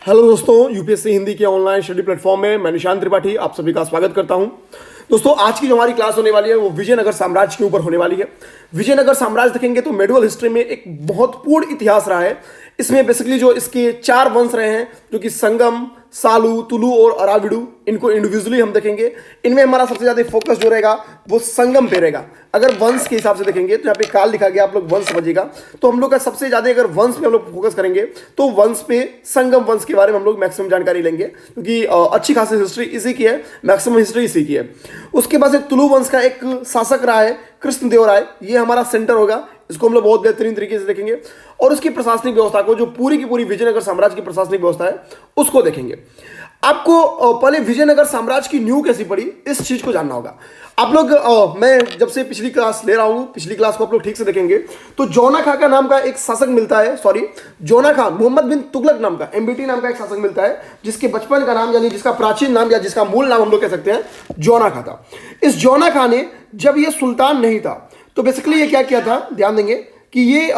Hello दोस्तों, UPSC Hindi के online study platform में मैं निशांत त्रिपाठी आप सभी का स्वागत करता हूं। दोस्तों, आज की जो हमारी क्लास होने वाली है वो विजयनगर साम्राज्य के ऊपर होने वाली है। विजयनगर साम्राज्य देखेंगे तो मेडिवल हिस्ट्री में एक महत्वपूर्ण इतिहास रहा है। इसमें बेसिकली जो इसके चार वंश रहे हैं जो कि संगम, सालू, तुलु और अराविडु, इनको इंडिविजुअली हम देखेंगे। इनमें हमारा सबसे ज्यादा फोकस जो रहेगा वो संगम पे रहेगा। अगर वंश के हिसाब से देखेंगे तो यहाँ पे काल लिखा गया, आप लोग वंश समझिएगा। तो हम लोग का सबसे ज्यादा अगर वंश पे हम लोग फोकस करेंगे तो वंश पे, संगम वंश के बारे में हम लोग मैक्सिमम जानकारी लेंगे, क्योंकि अच्छी खासी हिस्ट्री इसी की है, मैक्सिमम हिस्ट्री इसी की है। उसके बाद से तुलु वंश का एक शासक रहा है कृष्णदेवराय, ये हमारा सेंटर होगा। इसको हम लोग बहुत बेहतरीन तरीके से देखेंगे और उसकी प्रशासनिक व्यवस्था को, जो पूरी की पूरी विजयनगर साम्राज्य की प्रशासनिक व्यवस्था है, उसको देखेंगे। आपको पहले विजयनगर साम्राज्य की न्यू कैसी पड़ी इस चीज को जानना होगा। आप लोग मैं जब से पिछली क्लास ले रहा हूं, पिछली क्लास को आप लोग ठीक से देखेंगे तो जोना खां का नाम का एक शासक मिलता है, जोना खां, मोहम्मद बिन तुगलक नाम का, एमबीटी नाम का एक शासक मिलता है, जिसके बचपन का नाम यानी जिसका प्राचीन नाम या जिसका मूल नाम हम लोग कह सकते हैं जोना खां था। इस जोना खां ने, जब ये सुल्तान नहीं था, तो बेसिकली ये क्या किया था, ध्यान देंगे कि ये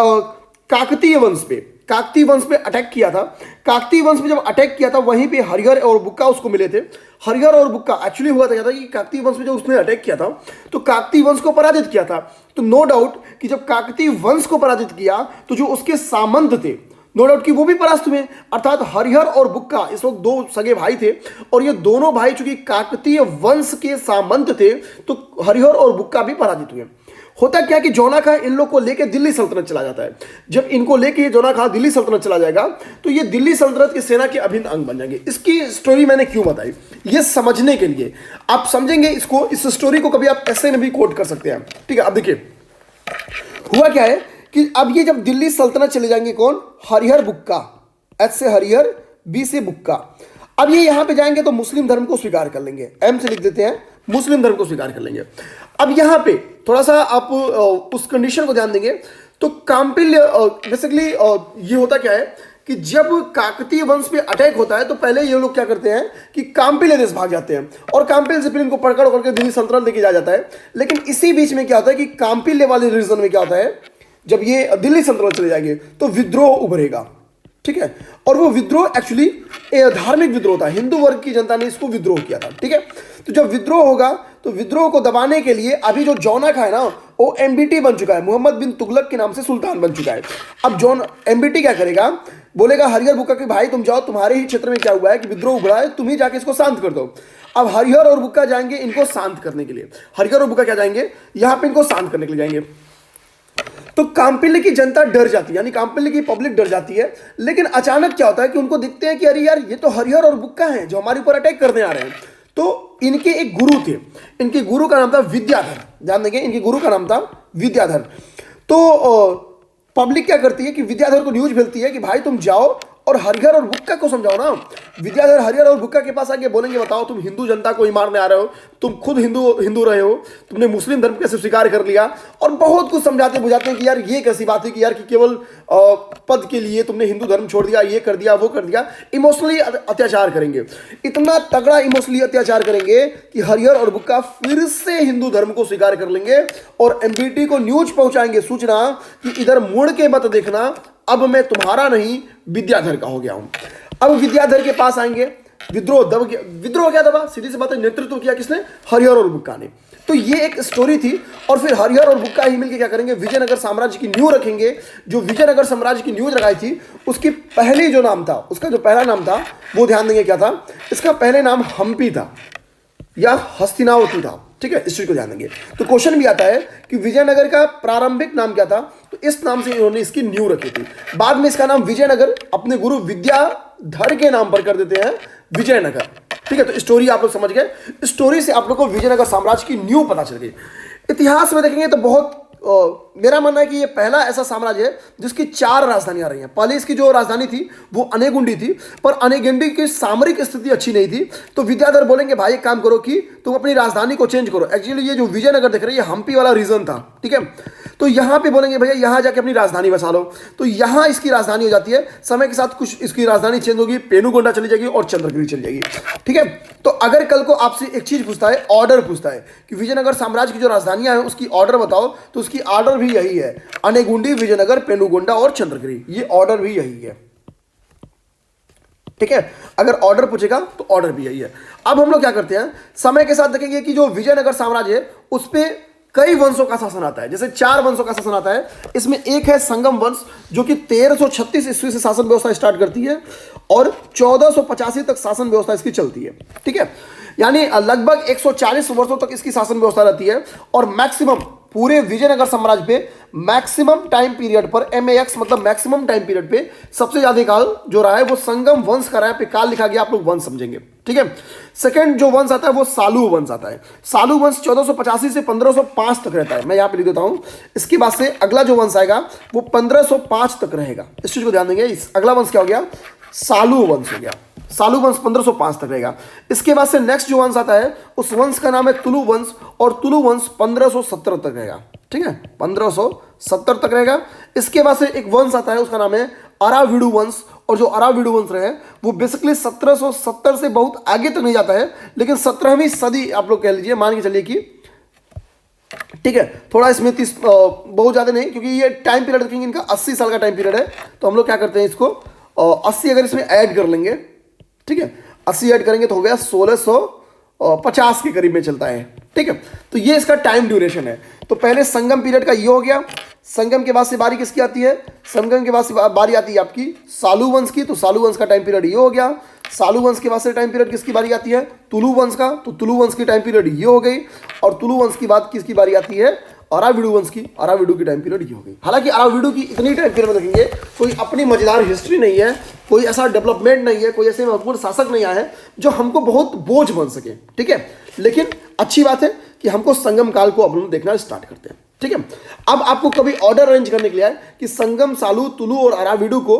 काकतीय वंश पे अटैक किया था। काकतीय वंश पे जब अटैक किया था वहीं पे हरिहर और बुक्का उसको मिले थे। हरिहर और बुक्का एक्चुअली हुआ था क्या था कि काकतीय वंश में जब उसने अटैक किया था तो काकतीय वंश को पराजित किया था। तो नो डाउट कि जब काकतीय वंश को पराजित किया तो जो उसके सामंत थे, नो डाउट कि वो भी परास्त हुए। अर्थात हरिहर और बुक्का इस वक्त दो सगे भाई थे और ये दोनों भाई चूंकि काकतीय वंश के सामंत थे तो हरिहर और बुक्का भी पराजित हुए। होता क्या कि जोना खां इन लोग को लेकर दिल्ली सल्तनत चला जाता है। जब इनको लेके जोना खां दिल्ली सल्तनत चला जाएगा तो ये दिल्ली सल्तनत की सेना के अभिन्न अंग बन जाएंगे। इसकी स्टोरी मैंने क्यों बताई, ये समझने के लिए। आप समझेंगे इसको, इस स्टोरी को कभी आप ऐसे में भी कोट कर सकते हैं। ठीक है, अब देखिए हुआ क्या है कि अब ये जब दिल्ली सल्तनत चले जाएंगे, कौन, हरिहर बुक्का, एच से हरिहर, बी से बुक्का। अब ये यहां पे जाएंगे तो मुस्लिम धर्म को स्वीकार कर लेंगे, एम से लिख देते हैं, मुस्लिम धर्म को स्वीकार कर लेंगे। अब यहां पे थोड़ा सा आप उस कंडीशन को ध्यान देंगे तो काम्पिल्य, बेसिकली ये होता क्या है कि जब काकतीय वंश पे अटैक होता है तो पहले ये लोग क्या करते हैं कि काम्पिल्य देश भाग जाते हैं और काम्पिल्य से फिर इनको पकड़ करके दिल्ली सल्तनत लेके जाया जाता है। लेकिन इसी बीच में क्या होता है कि काम्पिल्य वाले रीजन में क्या होता है, जब ये दिल्ली सल्तनत चले जाएंगे तो विद्रोह उभरेगा। ठीक है, और वो विद्रोह एक्चुअली धार्मिक विद्रोह था, हिंदू वर्ग की जनता ने इसको विद्रोह किया था। ठीक है, तो जब विद्रोह होगा तो विद्रोह को दबाने के लिए अभी जो जोना खां है ना वो एमबीटी बन चुका है, मोहम्मद बिन तुगलक के नाम से सुल्तान बन चुका है। अब एमबीटी क्या करेगा, बोलेगा हरिहर बुक्का कि भाई तुम जाओ, तुम्हारे ही क्षेत्र में क्या हुआ है कि विद्रोह उभरा है, तुम ही जाके इसको शांत कर दो। अब हरिहर और बुक्का जाएंगे इनको शांत करने के लिए। हरिहर और बुक्का क्या जाएंगे, यहां पे इनको शांत करने के लिए जाएंगे। तो काम्पिल्य की जनता डर जाती है, यानी काम्पिल्य की पब्लिक डर जाती है। लेकिन अचानक क्या होता है कि उनको दिखते हैं कि अरे यार ये तो हरिहर और बुक्का हैं जो हमारे ऊपर अटैक करने आ रहे हैं। तो इनके एक गुरु थे, इनके गुरु का नाम था विद्याधर। ध्यान देंगे, इनके गुरु का नाम था विद्याधर। तो पब्लिक क्या करती है कि विद्याधर को न्यूज भेजती है कि भाई तुम जाओ और हरिहर और बुक्का को समझाओ ना। विद्याधर हरिहर और बुक्का के पास आके बोलेंगे बताओ तुम हिंदू जनता को ही मारने आ रहे हो, तुम खुद हिंदू रहे हो, तुमने मुस्लिम धर्म कैसे स्वीकार कर लिया, और बहुत कुछ समझाते बुझाते हैं कि यार ये कैसी बात है कि यार कि केवल पद के लिए तुमने हिंदू धर्म छोड़ दिया, ये कर दिया वो कर दिया। इमोशनली अत्याचार करेंगे, इतना तगड़ा इमोशनली अत्याचार करेंगे कि हरिहर और बुक्का फिर से हिंदू धर्म को स्वीकार कर लेंगे और एमबीटी को न्यूज पहुंचाएंगे सूचना कि इधर मुड़ के मत देखना, अब मैं तुम्हारा नहीं विद्याधर का हो गया हूं। अब विद्याधर के पास आएंगे, विद्रोह दब गया। विद्रोह क्या दबा, सीधी सी बात है, नेतृत्व किया किसने, हरिहर और बुक्का ने। तो ये एक स्टोरी थी और फिर हरिहर और बुक्का ही मिलकर क्या करेंगे, विजयनगर साम्राज्य की न्यू रखेंगे। जो विजयनगर साम्राज्य की न्यू लगाई थी उसकी पहली जो नाम था, उसका जो पहला नाम था वो ध्यान देंगे क्या था, इसका पहले नाम हम्पी था या हस्तिनावती था। ठीक है, इस चीज को ध्यान देंगे। तो क्वेश्चन भी आता है कि विजयनगर का प्रारंभिक नाम क्या था, तो इस नाम से इन्होंने इसकी न्यू रखी थी। बाद में इसका नाम विजयनगर अपने गुरु विद्याधर के नाम पर कर देते हैं, विजयनगर। ठीक है, तो स्टोरी आप लोग समझ गए। स्टोरी से आप लोग को विजयनगर साम्राज्य की न्यू पता चल गई। इतिहास में देखेंगे तो बहुत मेरा मानना है कि ये पहला ऐसा साम्राज्य है जिसकी 4 राजधानियां रही हैं। पहले इसकी जो राजधानी थी वो अनेगुंडी थी, पर अनेगुंडी की सामरिक स्थिति अच्छी नहीं थी। तो विद्याधर बोलेंगे भाई एक काम करो कि तुम अपनी राजधानी को चेंज करो। एक्चुअली ये जो विजयनगर देख रहे हैं ये हम्पी वाला रीजन था। ठीक है, तो यहां पे बोलेंगे भैया यहां जाके अपनी राजधानी बसा लो। तो यहां इसकी राजधानी हो जाती है। समय के साथ कुछ इसकी राजधानी चेंज होगी, पेनुगोंडा चली जाएगी और चंद्रगिरी चली जाएगी। ठीक है, तो अगर कल को आपसे एक चीज पूछता है, ऑर्डर पूछता है कि विजयनगर साम्राज्य की जो राजधानियां हैं उसकी ऑर्डर बताओ, तो उसकी ऑर्डर भी यही है, अनेगुंडी, विजयनगर, पेनुगोंडा और चंद्रगिरी। ये ऑर्डर भी यही है। ठीक है, अगर ऑर्डर पूछेगा तो ऑर्डर भी यही है। अब हम लोग क्या करते हैं, समय के साथ देखेंगे कि जो विजयनगर साम्राज्य है उस पर कई वंशों का शासन आता है। जैसे 4 वंशों का शासन आता है, इसमें एक है संगम वंश जो कि 1336 ईस्वी से शासन व्यवस्था स्टार्ट करती है और 1485 तक शासन व्यवस्था इसकी चलती है। ठीक है, यानी लगभग 140 वर्षों तक इसकी शासन व्यवस्था रहती है और मैक्सिमम पूरे विजयनगर साम्राज्य पे मैक्सिमम टाइम पीरियड पर MAX मतलब मैक्सिमम टाइम पीरियड पे सबसे ज्यादा काल जो रहा है वो संगम वंश का रहा है। पे काल लिखा गया, आप लोग वंश समझेंगे। ठीक है, सेकंड जो वंश आता है वो सालू वंश आता है। सालू वंश 1485 से 1505 तक रहता है, मैं यहाँ पे लिख देता हूं। इसके बाद से अगला जो वंश आएगा वो 1505 तक रहेगा, इस चीज को ध्यान देंगे। अगला वंश क्या हो गया, सालू वंश हो गया। सालू वंश 1505 तक रहेगा। इसके बाद से नेक्स्ट जो वंश आता है उस वंश का नाम है तुलु वंश और तुलु वंश 1570 तक रहेगा। ठीक है, 1570 तक रहेगा। इसके बाद से एक वंश आता है उसका नाम है अराविडु वंश और जो अराविडु वंश रहे वो बेसिकली 1770 से बहुत आगे तक नहीं जाता है, लेकिन 17वीं सदी आप लोग कह लीजिए, मान के चलिए कि ठीक है, थोड़ा इसमें 30 बहुत ज़्यादा नहीं, क्योंकि ये टाइम पीरियड देखेंगे इनका 80 साल का टाइम पीरियड है। तो हम लोग क्या करते हैं इसको 80 अगर इसमें ऐड कर लेंगे, ठीक है, 80 ऐड करेंगे तो हो गया 1650 के करीब में चलता है। ठीक है, तो ये इसका टाइम ड्यूरेशन है। तो पहले संगम पीरियड का ये हो गया। संगम के बाद से बारी किसकी आती है, संगम के बाद से बारी आती है आपकी सालू वंश की। तो सालू वंश का टाइम पीरियड ये हो गया। सालू वंश के बाद से टाइम पीरियड किसकी बारी आती है, तुलु वंश का। तो तुलु वंश की टाइम पीरियड ये हो गई और तुलु वंश की बाद किसकी बारी आती है, अराविडु वंश की। अराविडु की टाइम पीरियड ये हो गई। हालांकि अराविडु की इतनी टाइम पीरियड में देखेंगे कोई अपनी मजेदार हिस्ट्री नहीं है, कोई ऐसा डेवलपमेंट नहीं है, कोई ऐसे महत्वपूर्ण शासक नहीं आया है जो हमको बहुत बोझ बन सके। ठीक है, लेकिन अच्छी बात है कि हमको संगम काल को अब हम देखना स्टार्ट करते हैं। ठीक है, अब आपको कभी ऑर्डर अरेंज करने के लिए है कि संगम, सालू, तुलु और अराविडु को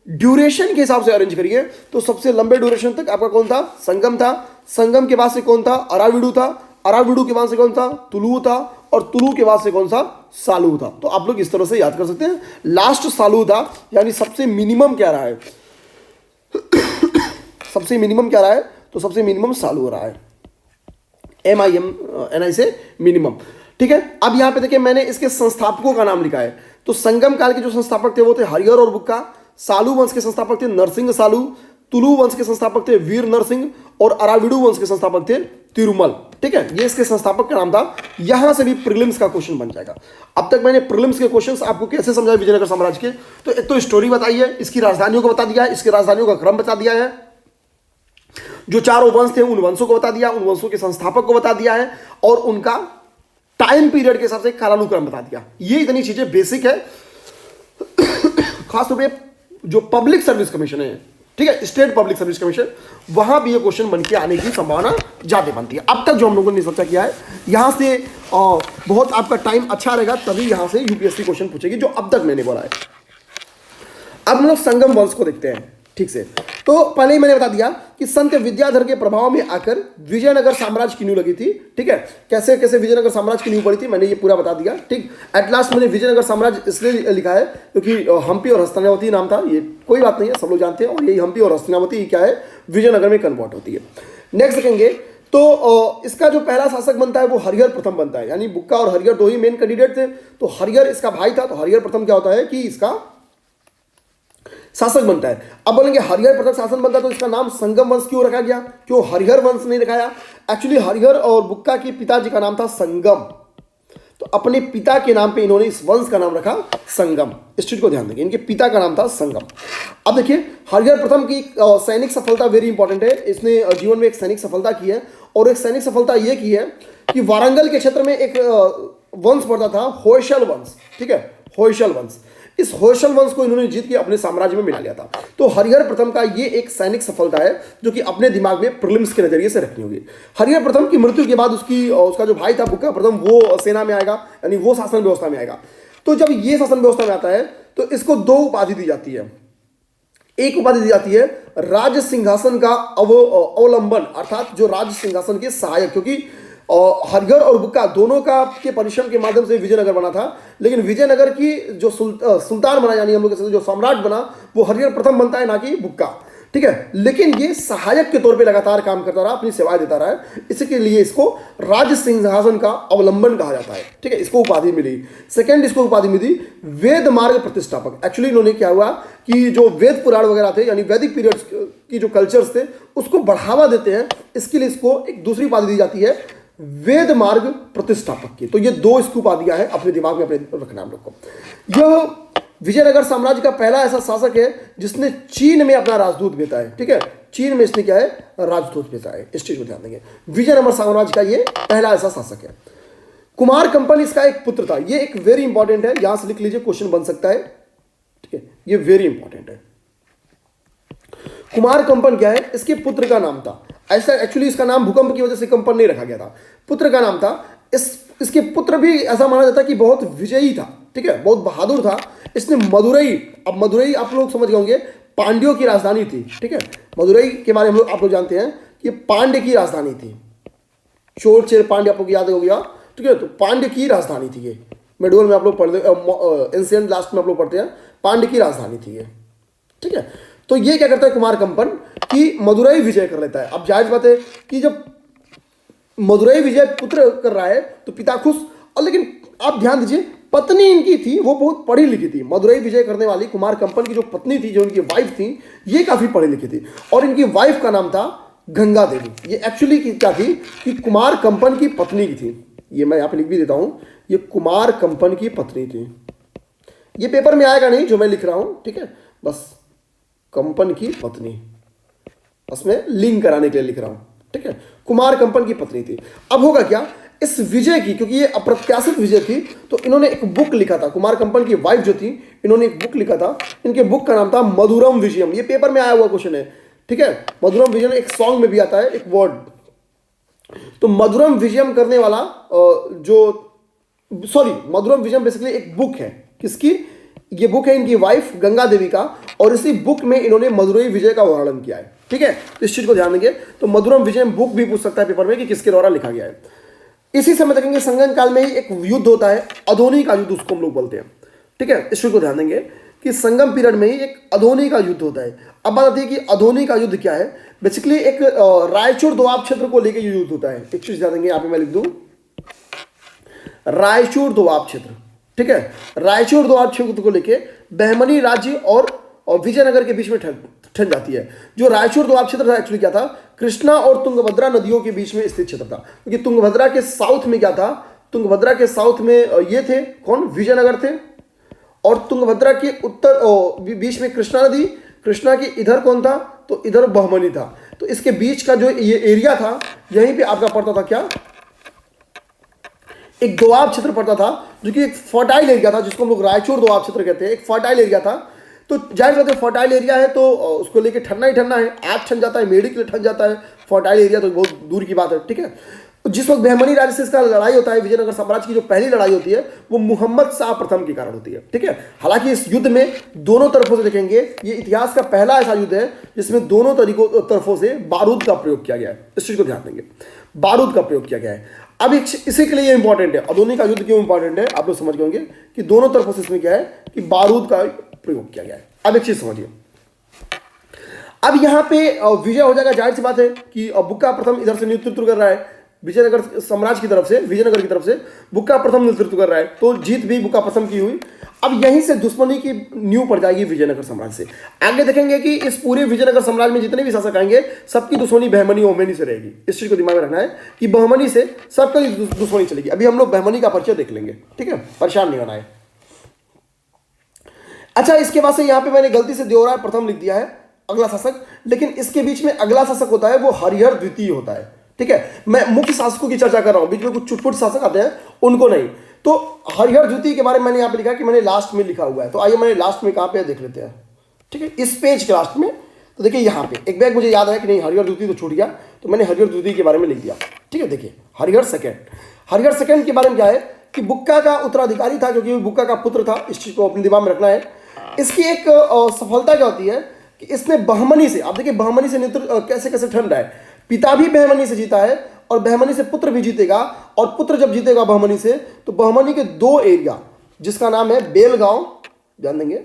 ड्यूरेशन के हिसाब से अरेंज करिए, तो सबसे लंबे ड्यूरेशन तक आपका कौन था, संगम था। संगम के बाद से कौन था, अराविडु था। अराविडु के बाद से कौन था, तुलु था। और तुलु के बाद से कौन सा, सालू था। तो आप लोग इस तरह से याद कर सकते हैं। लास्ट सालू था, यानी सबसे मिनिमम क्या रहा है सबसे मिनिमम क्या रहा है, तो सबसे मिनिमम सालू रहा है, MIMNI से मिनिमम। ठीक है, अब यहां पे देखिए मैंने इसके संस्थापकों का नाम लिखा है। तो संगम काल के जो संस्थापक थे वो थे हरिहर और बुक्का। सालू वंश के संस्थापक थे नरसिंह सालू। तुलु वंश के संस्थापक थे वीर नरसिंह और अराविडु वंश के संस्थापक थे तिरुमल। ठीक है, ये इसके संस्थापक का नाम था। यहां से भी प्रीलिम्स का क्वेश्चन बन जाएगा। अब तक मैंने प्रीलिम्स के क्वेश्चंस आपको कैसे समझाए विजयनगर साम्राज्य के, तो एक तो स्टोरी बताई है, इसकी राजधानियों को बता दिया है, इसकी राजधानियों का क्रम बता दिया है, जो 4 वंश थे उन वंशों को बता दिया, उन वंशों के संस्थापक को बता दिया है और उनका टाइम पीरियड के हिसाब से कालानुक्रम बता दिया। ये इतनी चीजें बेसिक है। खासतौर पे जो पब्लिक सर्विस कमीशन है, ठीक है, स्टेट पब्लिक सर्विस कमीशन, वहां भी ये क्वेश्चन बन के आने की संभावना ज्यादा बनती है। अब तक जो हम लोगों ने चर्चा किया है, यहां से बहुत आपका टाइम अच्छा रहेगा, तभी यहां से यूपीएससी क्वेश्चन पूछेगी जो अब तक मैंने बोला है। अब हम लोग संगम वंश को देखते हैं ठीक से। तो पहले ही मैंने बता दिया कि संत विद्याधर के प्रभाव में आकर विजयनगर साम्राज्य की नींव लगी थी। ठीक है, कैसे कैसे विजयनगर साम्राज्य की नींव पड़ी थी मैंने ये पूरा बता दिया। ठीक, एट लास्ट मैंने विजयनगर साम्राज्य इसलिए लिखा है क्योंकि हम्पी और हस्तिनावती नाम था, ये कोई बात नहीं है, सब लोग जानते हैं। और यही हम्पी और हस्तिनावती क्या है, विजयनगर में कन्वर्ट होती है। नेक्स्ट देखेंगे तो इसका जो पहला शासक बनता है वो हरिहर प्रथम बनता है, यानी बुक्का और हरिहर दो ही मेन कैंडिडेट थे। तो हरिहर इसका भाई था, तो हरिहर प्रथम क्या होता है कि इसका शासक बनता है। अब बोलेंगे हरिहर प्रथम शासन बनता है तो इसका नाम संगम वंश क्यों रखा गया, क्यों हरिहर वंश नहीं रखाया। एक्चुअली हरिहर और बुक्का के पिताजी का नाम था संगम, तो अपने पिता के नाम पे इन्होंने इस वंश का नाम रखा संगम। इस चीज को ध्यान देंगे, इनके पिता का नाम था संगम। अब देखिए हरिहर प्रथम की सैनिक सफलता वेरी इंपॉर्टेंट है। इसने जीवन में एक सैनिक सफलता की है और एक सैनिक सफलता यह की है कि वारंगल के क्षेत्र में एक वंश पड़ता था होयसल वंश। ठीक है, होयसल वंश, इस होयसल वंश को इन्होंने जीत के अपने साम्राज्य में मिला लिया था। तो हरिहर प्रथम का ये एक सैनिक सफलता है जो कि अपने दिमाग में प्रीलिम्स के नजरिए से रखनी होगी। हरिहर प्रथम की मृत्यु के बाद उसका जो भाई था बुक्का प्रथम, वो सेना में आएगा, यानी वो शासन व्यवस्था में आएगा। तो जब ये शासन व्यवस्था में आता है तो इसको 2 उपाधि दी जाती है। एक उपाधि दी जाती है राज सिंहासन का अवलंबन, अर्थात जो राज सिंहासन के सहायक, क्योंकि हरिहर और बुक्का दोनों का के परिश्रम के माध्यम से विजयनगर बना था, लेकिन विजयनगर की जो सुल्तान बना, यानी हम लोग जो सम्राट बना, वो हरिहर प्रथम बनता है, ना कि बुक्का। ठीक है, लेकिन ये सहायक के तौर पे लगातार काम करता रहा, अपनी सेवाएं देता रहा है, इसके लिए इसको राज सिंहासन का अवलंबन कहा जाता है। ठीक है, इसको उपाधि मिली। सेकंड इसको उपाधि मिली वेद मार्ग प्रतिष्ठापक। एक्चुअली इन्होंने क्या हुआ कि जो वेद पुराण वगैरह थे यानी वैदिक पीरियड्स की जो कल्चर्स थे उसको बढ़ावा देते हैं, इसके लिए इसको एक दूसरी उपाधि दी जाती है वेद मार्ग प्रतिष्ठापक की। तो ये दो इसकी उपाधियां हैं, अपने दिमाग में अपने रखना हम लोग को। यह विजयनगर साम्राज्य का पहला ऐसा शासक है जिसने चीन में अपना राजदूत भेजा है। ठीक है, चीन में इसने क्या है, राजदूत भेजा है, इस चीज को ध्यान देंगे। विजयनगर साम्राज्य का ये पहला ऐसा शासक है। कुमार कंपन इसका एक पुत्र था, ये एक वेरी इंपॉर्टेंट है, यहां से लिख लीजिए, क्वेश्चन बन सकता है। ठीक है, ये वेरी इंपॉर्टेंट है। कुमार कंपन क्या है, इसके पुत्र का नाम था, ऐसा एक्चुअली इसका नाम भूकंप की वजह से कंपन नहीं रखा गया था, पुत्र का नाम था। इसके पुत्र भी ऐसा माना जाता है कि बहुत विजयी था। ठीक है, बहुत बहादुर था। इसने मदुरई, अब मदुरई आप लोग समझ गए होंगे पांड्यों की राजधानी थी। ठीक है, मदुरई के बारे में आप लोग जानते हैं कि पांड्य की राजधानी थी। चोर चेर पांड्य आपको याद हो गया। ठीक है, तो पांड्य की राजधानी थी ये, मेडुअल में आप लोग पढ़ते, एंशिएंट लास्ट में आप लोग पढ़ते हैं, पांड्य की राजधानी थी ये। ठीक है, तो ये क्या करता है कुमार कंपन कि मदुरई विजय कर लेता है। अब जाहिर बात है कि जब मदुरई विजय पुत्र कर रहा है तो पिता खुश, और लेकिन आप ध्यान दीजिए पत्नी इनकी थी वो बहुत पढ़ी लिखी थी। मदुरई विजय करने वाली कुमार कंपन की जो पत्नी थी, जो इनकी वाइफ थी, ये काफी पढ़ी लिखी थी, और इनकी वाइफ का नाम था गंगा देवी। ये एक्चुअली क्या थी कि कुमार कंपन की पत्नी की थी। ये मैं यहाँ पे लिख भी देता हूँ, ये कुमार कंपन की पत्नी थी। ये पेपर में आएगा नहीं जो मैं लिख रहा हूँ, ठीक है, बस कंपन की पत्नी, बस मैं लिंक कराने के लिए लिख रहा हूँ। ठीक है, कुमार कंपन की पत्नी थी। अब होगा क्या, इस विजय की, क्योंकि ये अप्रत्याशित विजय थी, तो इन्होंने एक बुक लिखा था। कुमार कंपन की वाइफ जो थी, इन्होंने एक बुक लिखा था। इनके बुक का नाम था मधुरम विजयम। ये पेपर में आया हुआ क्वेश्चन है। ठीक है, मधुरम विजयम एक सॉन्ग में भी आता है एक वर्ड। तो मधुरम विजयम करने वाला मधुरम विजयम बेसिकली एक बुक है। किसकी? ये बुक है इनकी वाइफ गंगा देवी का, और इसी बुक में इन्होंने मदुरई विजय का वर्णन किया है। ठीक है, इस चीज को ध्यान देंगे। तो मधुरम विजयम बुक भी पूछ सकता है पेपर में कि किसके द्वारा लिखा गया है। इसी समय देखेंगे संगम काल में ही एक युद्ध होता है, अधोनी का युद्ध उसको हम लोग बोलते हैं। ठीक है, इस चीज को ध्यान देंगे कि संगम पीरियड में ही एक अधोनी का युद्ध होता है। अब बात आती है कि अधोनी का युद्ध क्या है। बेसिकली एक रायचूर दोआब क्षेत्र को लेकर युद्ध होता है। एक चीज ध्यान देंगे, यहाँ पे मैं लिख दूं रायचूर दोआब क्षेत्र। ठीक है, रायचूर दोआब क्षेत्र को लेके बहमनी राज्य और विजयनगर के बीच में ठन जाती है। जो रायचूर दोआब क्षेत्र था एक्चुअली क्या था, कृष्णा और तुंगभद्रा नदियों के बीच में स्थित क्षेत्र था। क्योंकि तुंगभद्रा के साउथ में क्या था, तुंगभद्रा के साउथ में ये थे कौन, विजयनगर थे, और तुंगभद्रा के उत्तर बीच में कृष्णा नदी, कृष्णा के इधर कौन था, तो इधर बहमनी था। तो इसके बीच का जो ये एरिया था, यहीं पे आपका पड़ता था क्या, एक दोआब क्षेत्र पड़ता था, जो कि एक फर्टाइल एरिया था, जिसको हम लोग रायचूर दोआब क्षेत्र कहते हैं। एक फर्टाइल एरिया था। तो जाहिर बात है फर्टाइल एरिया है तो उसको लेके ठंडा ही ठंडा है, आज ठन जाता है, मेढ़ी के लिए ठन जाता है। फर्टाइल एरिया तो बहुत दूर की बात है। ठीक है, तो जिस वक्त बहमनी राज्य से इसका लड़ाई होता है, विजयनगर साम्राज्य की जो पहली लड़ाई होती है वो मोहम्मद शाह प्रथम के कारण होती है। ठीक है, हालांकि इस युद्ध में दोनों तरफों से देखेंगे, ये इतिहास का पहला ऐसा युद्ध है जिसमें दोनों तरफों से बारूद का प्रयोग किया गया है। इस चीज को ध्यान देंगे, बारूद का प्रयोग किया गया है। अब इसी के लिए ये इंपॉर्टेंट है, अधोनी का युद्ध क्यों इंपॉर्टेंट है, आप लोग समझ गए होंगे कि दोनों तरफों से इसमें क्या है कि बारूद का प्रयोग किया गया है। अब एक चीज समझिए, अब यहां पे विजय हो जाएगा। जाहिर सी बात है कि बुक्का प्रथम इधर से नेतृत्व कर रहा है, विजयनगर साम्राज्य की तरफ से, विजयनगर की तरफ से बुक्का प्रथम नेतृत्व कर रहा है, तो जीत भी बुक्का प्रथम की हुई। अब यहीं से दुश्मनी की नींव पड़ जाएगी विजयनगर साम्राज्य से। आगे देखेंगे कि इस पूरे विजयनगर साम्राज्य में जितने भी शासक आएंगे, सबकी दुश्मनी बहमनी ओमनी से रहेगी। इस चीज को दिमाग में रखना है कि बहमनी से सबकी दुश्मनी चलेगी। अभी हम लोग बहमनी का परिचय देख लेंगे। ठीक है, परेशान नहीं होना है। अच्छा, इसके बाद से यहाँ पे मैंने गलती से देवराय प्रथम लिख दिया है, अगला शासक, लेकिन इसके बीच में अगला शासक होता है वो हरिहर द्वितीय होता है। ठीक है, मैं मुख्य शासकों की चर्चा कर रहा हूं, बीच में कुछ चुटपुट शासक आते हैं उनको नहीं। तो हरिहर द्वितीय के बारे में मैंने यहाँ पे लिखा कि मैंने लास्ट में लिखा हुआ है, तो आइए मैंने लास्ट में कहाँ पे देख लेते हैं। ठीक है, इस पेज के लास्ट में, तो देखिए यहाँ पे एक बैग मुझे याद आया कि नहीं हरिहर द्वितीय तो छूट गया, तो मैंने हरिहर द्वितीय के बारे में लिख दिया। ठीक है, देखिए हरिहर सेकेंड के बारे में क्या है कि बुक्का का उत्तराधिकारी था, क्योंकि बुक्का का पुत्र था। इस चीज को अपने दिमाग में रखना है। इसकी एक सफलता क्या होती है कि इसने बहमनी से, आप देखिए बहमनी से नेतृत्व कैसे कैसे ठंड है, पिता भी बहमनी से जीता है और बहमनी से पुत्र भी जीतेगा, और पुत्र जब जीतेगा बहमनी से, तो बहमनी के दो एरिया जिसका नाम है बेलगांव, ध्यान देंगे,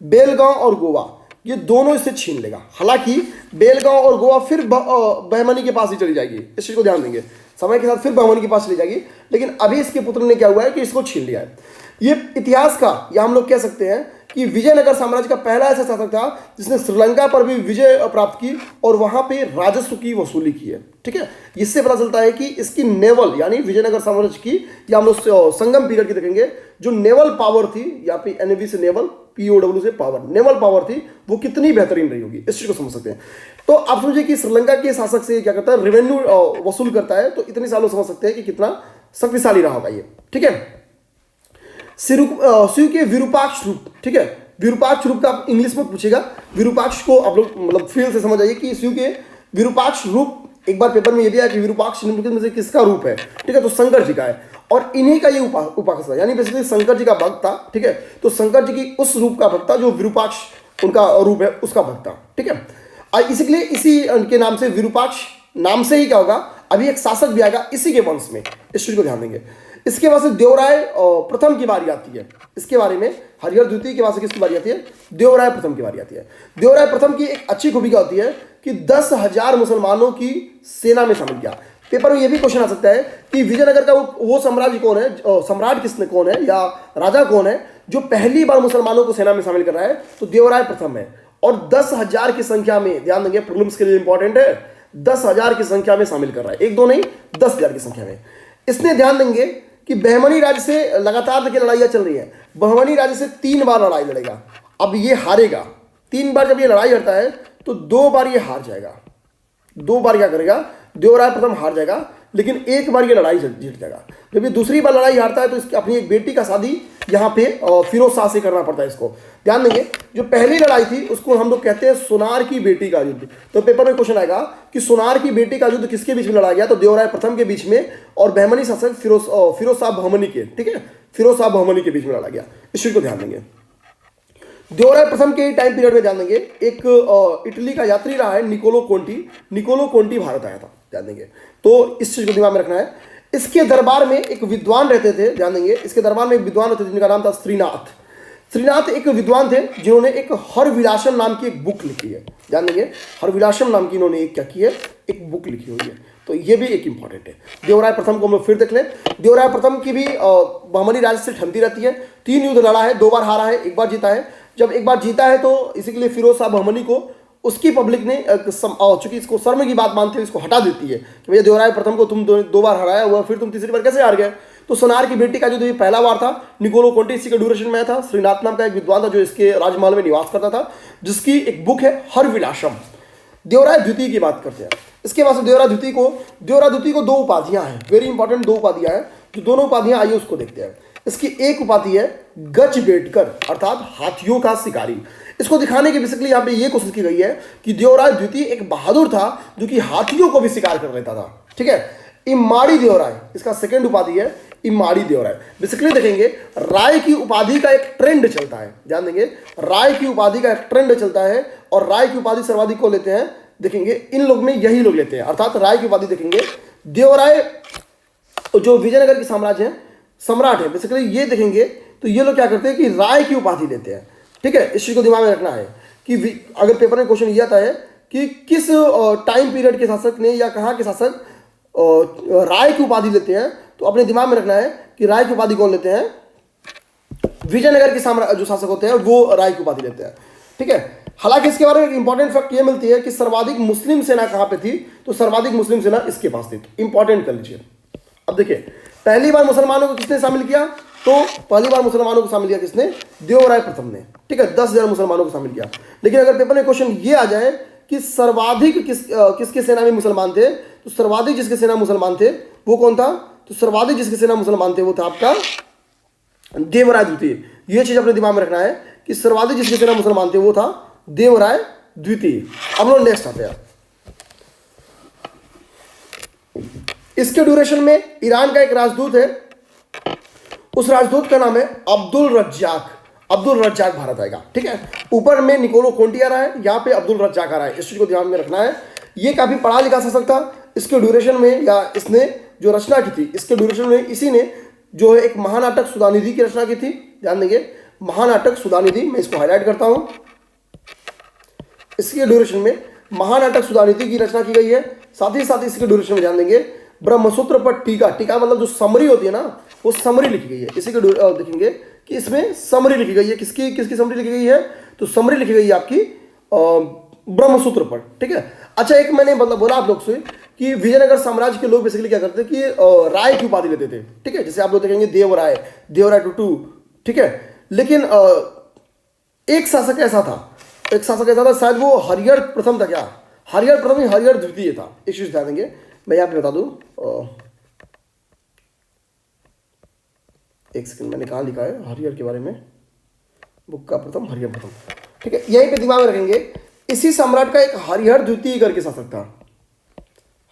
बेलगांव और गोवा, ये दोनों इससे छीन लेगा। हालांकि बेलगांव और गोवा फिर बहमनी के पास ही चली जाएगी, इस चीज को ध्यान देंगे, समय के साथ फिर बहमनी के पास चली जाएगी, लेकिन अभी इसके पुत्र ने क्या हुआ है कि इसको छीन लिया है। ये इतिहास का, या हम लोग कह सकते हैं कि विजयनगर साम्राज्य का पहला ऐसा शासक था जिसने श्रीलंका पर भी विजय प्राप्त की और वहां पे राजस्व की वसूली की है। ठीक है, इससे पता चलता है कि इसकी नेवल, यानी विजयनगर साम्राज्य की, या हम लोग संगम पीरियड की देखेंगे, जो नेवल पावर थी, या फिर एनवी से नेवल, पीओडब्ल्यू से पावर, नेवल पावर थी, वो कितनी बेहतरीन रही होगी, इस चीज को समझ सकते हैं। तो आप समझिए कि श्रीलंका के शासक से क्या करता है, रेवेन्यू वसूल करता है, तो इतने सालों समझ सकते हैं कि कितना शक्तिशाली रहा होगा ये। ठीक है, शिव के विरूपाक्ष रूप। ठीक है, विरूपाक्ष रूप का आप इंग्लिश में पूछेगा, विरूपाक्ष को आप लोग मतलब फील से समझ आइए कि शिव के विरूपाक्ष रूप, एक बार पेपर में ये दिया कि विरूपाक्ष निम्नलिखित में से किसका रूप है। ठीक है, तो शंकर जी का है, और इन्हीं का ये उपासक था, यानी बेसिकली शंकर जी का भक्त था। ठीक है, तो शंकर जी की उस रूप का भक्त था जो विरूपाक्ष उनका रूप है, उसका भक्त था। ठीक है, इसलिए इसी के नाम से, विरूपाक्ष नाम से ही क्या होगा, अभी एक शासक भी आएगा इसी के वंश में, इस चीज को ध्यान देंगे। इसके बाद से देवराय प्रथम की बारी आती है, इसके बारे में हरिहर द्वितीय के बाद से किसकी बारी आती है, देवराय प्रथम की बारी आती है। देवराय प्रथम की एक अच्छी खूबी क्या होती है कि 10,000 मुसलमानों की सेना में शामिल किया। पेपर में यह भी क्वेश्चन आ सकता है कि विजयनगर का वो साम्राज्य कौन है, सम्राट किसने कौन है, या राजा कौन है जो पहली बार मुसलमानों को सेना में शामिल कर रहा है, तो देवराय प्रथम है। और 10,000 की संख्या में, ध्यान देंगे प्रीलिम्स के लिए इंपॉर्टेंट है, 10,000 की संख्या में शामिल कर रहा है, एक दो नहीं 10,000 की संख्या में। इसने ध्यान देंगे कि बहमनी राज्य से लगातार देखिए लड़ाइयाँ चल रही है, बहमनी राज्य से 3 बार लड़ाई लड़ेगा, अब ये हारेगा। 3 बार जब ये लड़ाई लड़ता है तो 2 बार ये हार जाएगा, 2 बार क्या करेगा, देवराय प्रथम हार जाएगा, लेकिन 1 बार ये लड़ाई जीत जाएगा। जब ये दूसरी बार लड़ाई हारता है तो इसकी अपनी एक बेटी का शादी यहाँ पे फिरोज शाह से करना पड़ता है इसको। ध्यान देंगे, जो पहली लड़ाई थी उसको हम लोग कहते हैं सोनार की बेटी का युद्ध। तो पेपर में क्वेश्चन आएगा कि सोनार की बेटी का युद्ध किसके बीच में लड़ा गया, तो देवराय प्रथम के बीच में और बहमनी शासक फिरोज शाह बहमनी के, ठीक है, फिरोज शाह बहमनी के बीच में लड़ा गया। इस चीज को ध्यान देंगे। देवराय प्रथम के टाइम पीरियड में ध्यान देंगे, एक इटली का यात्री रहा है निकोलो कोंटी भारत आया था, ध्यान देंगे, तो इस चीज को दिमाग में रखना है। इसके दरबार में एक विद्वान रहते थे, ध्यान देंगे, इसके दरबार में एक विद्वान रहते थे जिनका नाम था श्रीनाथ एक विद्वान थे जिन्होंने एक हरविलासम नाम की एक बुक लिखी है। ध्यान देंगे, हरविलासम नाम की इन्होंने एक क्या की है, एक बुक लिखी हुई है, तो ये भी एक इंपॉर्टेंट है। देवराय प्रथम को हम लोग फिर देख लें। देवराय प्रथम की भी बहमनी राज्य से ठनती रहती है, 3 युद्ध लड़ा है, 2 बार हारा है, 1 बार जीता है। जब 1 बार जीता है तो इसी के लिए फिरोज शाह बहमनी को उसकी पब्लिक ने चूंकि इसको शर्म की बात मानते हुए इसको हटा देती है कि भैया देवराय प्रथम को तुम 2 बार हराया हुआ, फिर तुम तीसरी बार कैसे हार गए। तो सोनार की बेटी का जो ये पहला वार था, निकोलो कोंटी इसी के ड्यूरेशन में था। श्रीनाथ नाम का एक विद्वान था जो इसके राजमहल में निवास करता था, जिसकी एक बुक है हरविलासम। देवराय द्वितीय की बात करते हैं। इसके बाद देवराय द्वितीय को 2 उपाधियां हैं, वेरी इंपॉर्टेंट 2 उपाधियां हैं। जो दोनों उपाधियां आइए उसको देखते हैं। इसकी एक उपाधि है गज बेटकर, अर्थात हाथियों का शिकारी। इसको दिखाने की बेसिकली यहाँ पे ये कोशिश की गई है कि देवराय द्वितीय एक बहादुर था जो कि हाथियों को भी शिकार कर लेता था। ठीक है, इमाड़ी देवराय इसका सेकंड उपाधि है, इमाड़ी देवराय। बेसिकली देखेंगे राय की उपाधि का एक ट्रेंड चलता है, ध्यान देंगे, राय की उपाधि का एक ट्रेंड चलता है, और राय की उपाधि सर्वाधिक को लेते हैं, देखेंगे इन लोग में यही लोग लेते हैं, अर्थात राय की उपाधि देखेंगे। देवराय जो विजयनगर की साम्राज्य है, सम्राट है, बेसिकली ये देखेंगे तो ये लोग क्या करते हैं कि राय की उपाधि लेते हैं। ठीक है, इस चीज को दिमाग में रखना है कि अगर पेपर में क्वेश्चन ये आता है कि किस टाइम पीरियड के शासक ने या कहाँ के शासक राय की उपाधि लेते हैं, तो अपने दिमाग में रखना है कि राय की उपाधि कौन लेते हैं, विजयनगर के जो शासक होते हैं वो राय की उपाधि लेते हैं। ठीक है, हालांकि इसके बारे में इंपॉर्टेंट फैक्ट ये मिलती है कि सर्वाधिक मुस्लिम सेना कहाँ पे थी, तो सर्वाधिक मुस्लिम सेना इसके पास थी। इंपॉर्टेंट कर लीजिए। अब देखिए, पहली बार मुसलमानों को किसने शामिल किया, तो पहली बार मुसलमानों को शामिल किया किसने, देवराय प्रथम ने। ठीक है, 10,000 मुसलमानों को शामिल किया। लेकिन अगर पेपर में क्वेश्चन ये आ जाए कि सर्वाधिक किसके सेना में मुसलमान थे, तो सर्वाधिक जिसके सेना मुसलमान थे वो कौन था, तो सर्वाधिक जिसके सेना मुसलमान थे वो था आपका देवराय द्वितीय। ये चीज अपने दिमाग में रखना है कि सर्वाधिक जिसके सेना मुसलमान थे वो था देवराय द्वितीय। अब लोग नेक्स्ट आते हैं। इसके ड्यूरेशन में ईरान का एक राजदूत है, उस राजदूत का नाम है अब्दुल रज्जाक भारत आएगा। ठीक है, ऊपर में निकोलो कोंटी आ रहा है, यहाँ पे अब्दुल रज्जाक आ रहा है, इस चीज को ध्यान में रखना है। ये काफी पढ़ा लिखा शासक था। इसके ड्यूरेशन में, या इसने जो रचना की थी, इसके ड्यूरेशन में इसी ने जो है एक महानाटक सुधानिधि की रचना की थी। ध्यान देंगे, महानाटक सुधानिधि, मैं इसको हाईलाइट करता हूं। इसके ड्यूरेशन में महानाटक सुधानीति की रचना की गई है। साथ ही साथ इसके ड्यूरेशन में ध्यान देंगे ब्रह्मसूत्र पर टीका, टीका मतलब जो समरी होती है ना, वो समरी लिखी गई है। इसी के देखेंगे कि इसमें समरी लिखी गई है। किसकी किसकी समरी लिखी गई है? तो समरी लिखी गई है आपकी ब्रह्मसूत्र पर, ठीक है। अच्छा, एक मैंने मतलब बोला आप लोग से कि विजयनगर साम्राज्य के लोग बेसिकली क्या करते थे कि राय की उपाधि लेते थे, ठीक है। जैसे आप लोग देखेंगे देवराय, देवराय टू, ठीक है। लेकिन एक शासक ऐसा था, एक शासक ऐसा था, शायद वो हरिहर प्रथम था। क्या हरिहर प्रथम? हरिहर द्वितीय था। एक चीज ध्यान देंगे, मैं यहाँ पे बता दूं, एक सेकंड, मैंने कहाँ लिखा है हरिहर के बारे में, बुक का प्रथम, हरिहर प्रथम, ठीक है। यहीं पे दिमाग में रखेंगे। इसी सम्राट का एक हरिहर द्वितीय करके शासक था,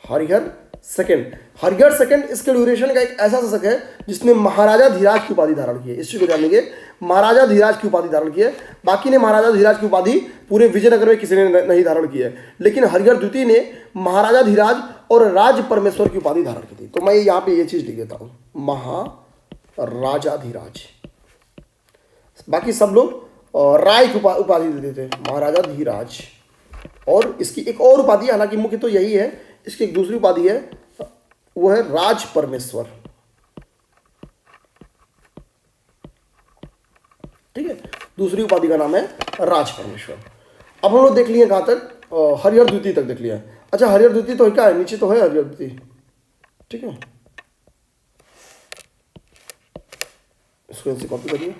हरिहर सेकंड। हरिहर सेकंड इसके ड्यूरेशन का एक ऐसा शासक है जिसने महाराजा धीराज की उपाधि धारण की है। इस चीज को ध्यान देंगे, महाराजा धीराज की उपाधि धारण की है। बाकी ने महाराजा धीराज की उपाधि पूरे विजयनगर में किसी ने नहीं धारण की है, लेकिन हरिहर द्वितीय ने महाराजा धीराज और राज परमेश्वर की उपाधि धारण की थी। तो मैं यहाँ पे ये चीज लिख देता हूँ, महाराजा धीराज। बाकी सब लोग राय की उपाधि देते थे, महाराजा धीराज। और इसकी एक और उपाधि, हालांकि मुख्य तो यही है, इसकी एक दूसरी उपाधि है, वो है राज परमेश्वर, ठीक है। दूसरी उपाधि का नाम है राज परमेश्वर। अब हम लोग देख लिए कहां तक? हरिहर द्वितीय तक देख लिया। अच्छा, हरिहर द्वितीय तो क्या है? नीचे तो है हरिहर द्वितीय, ठीक है। इसको ऐसे कॉपी करिए,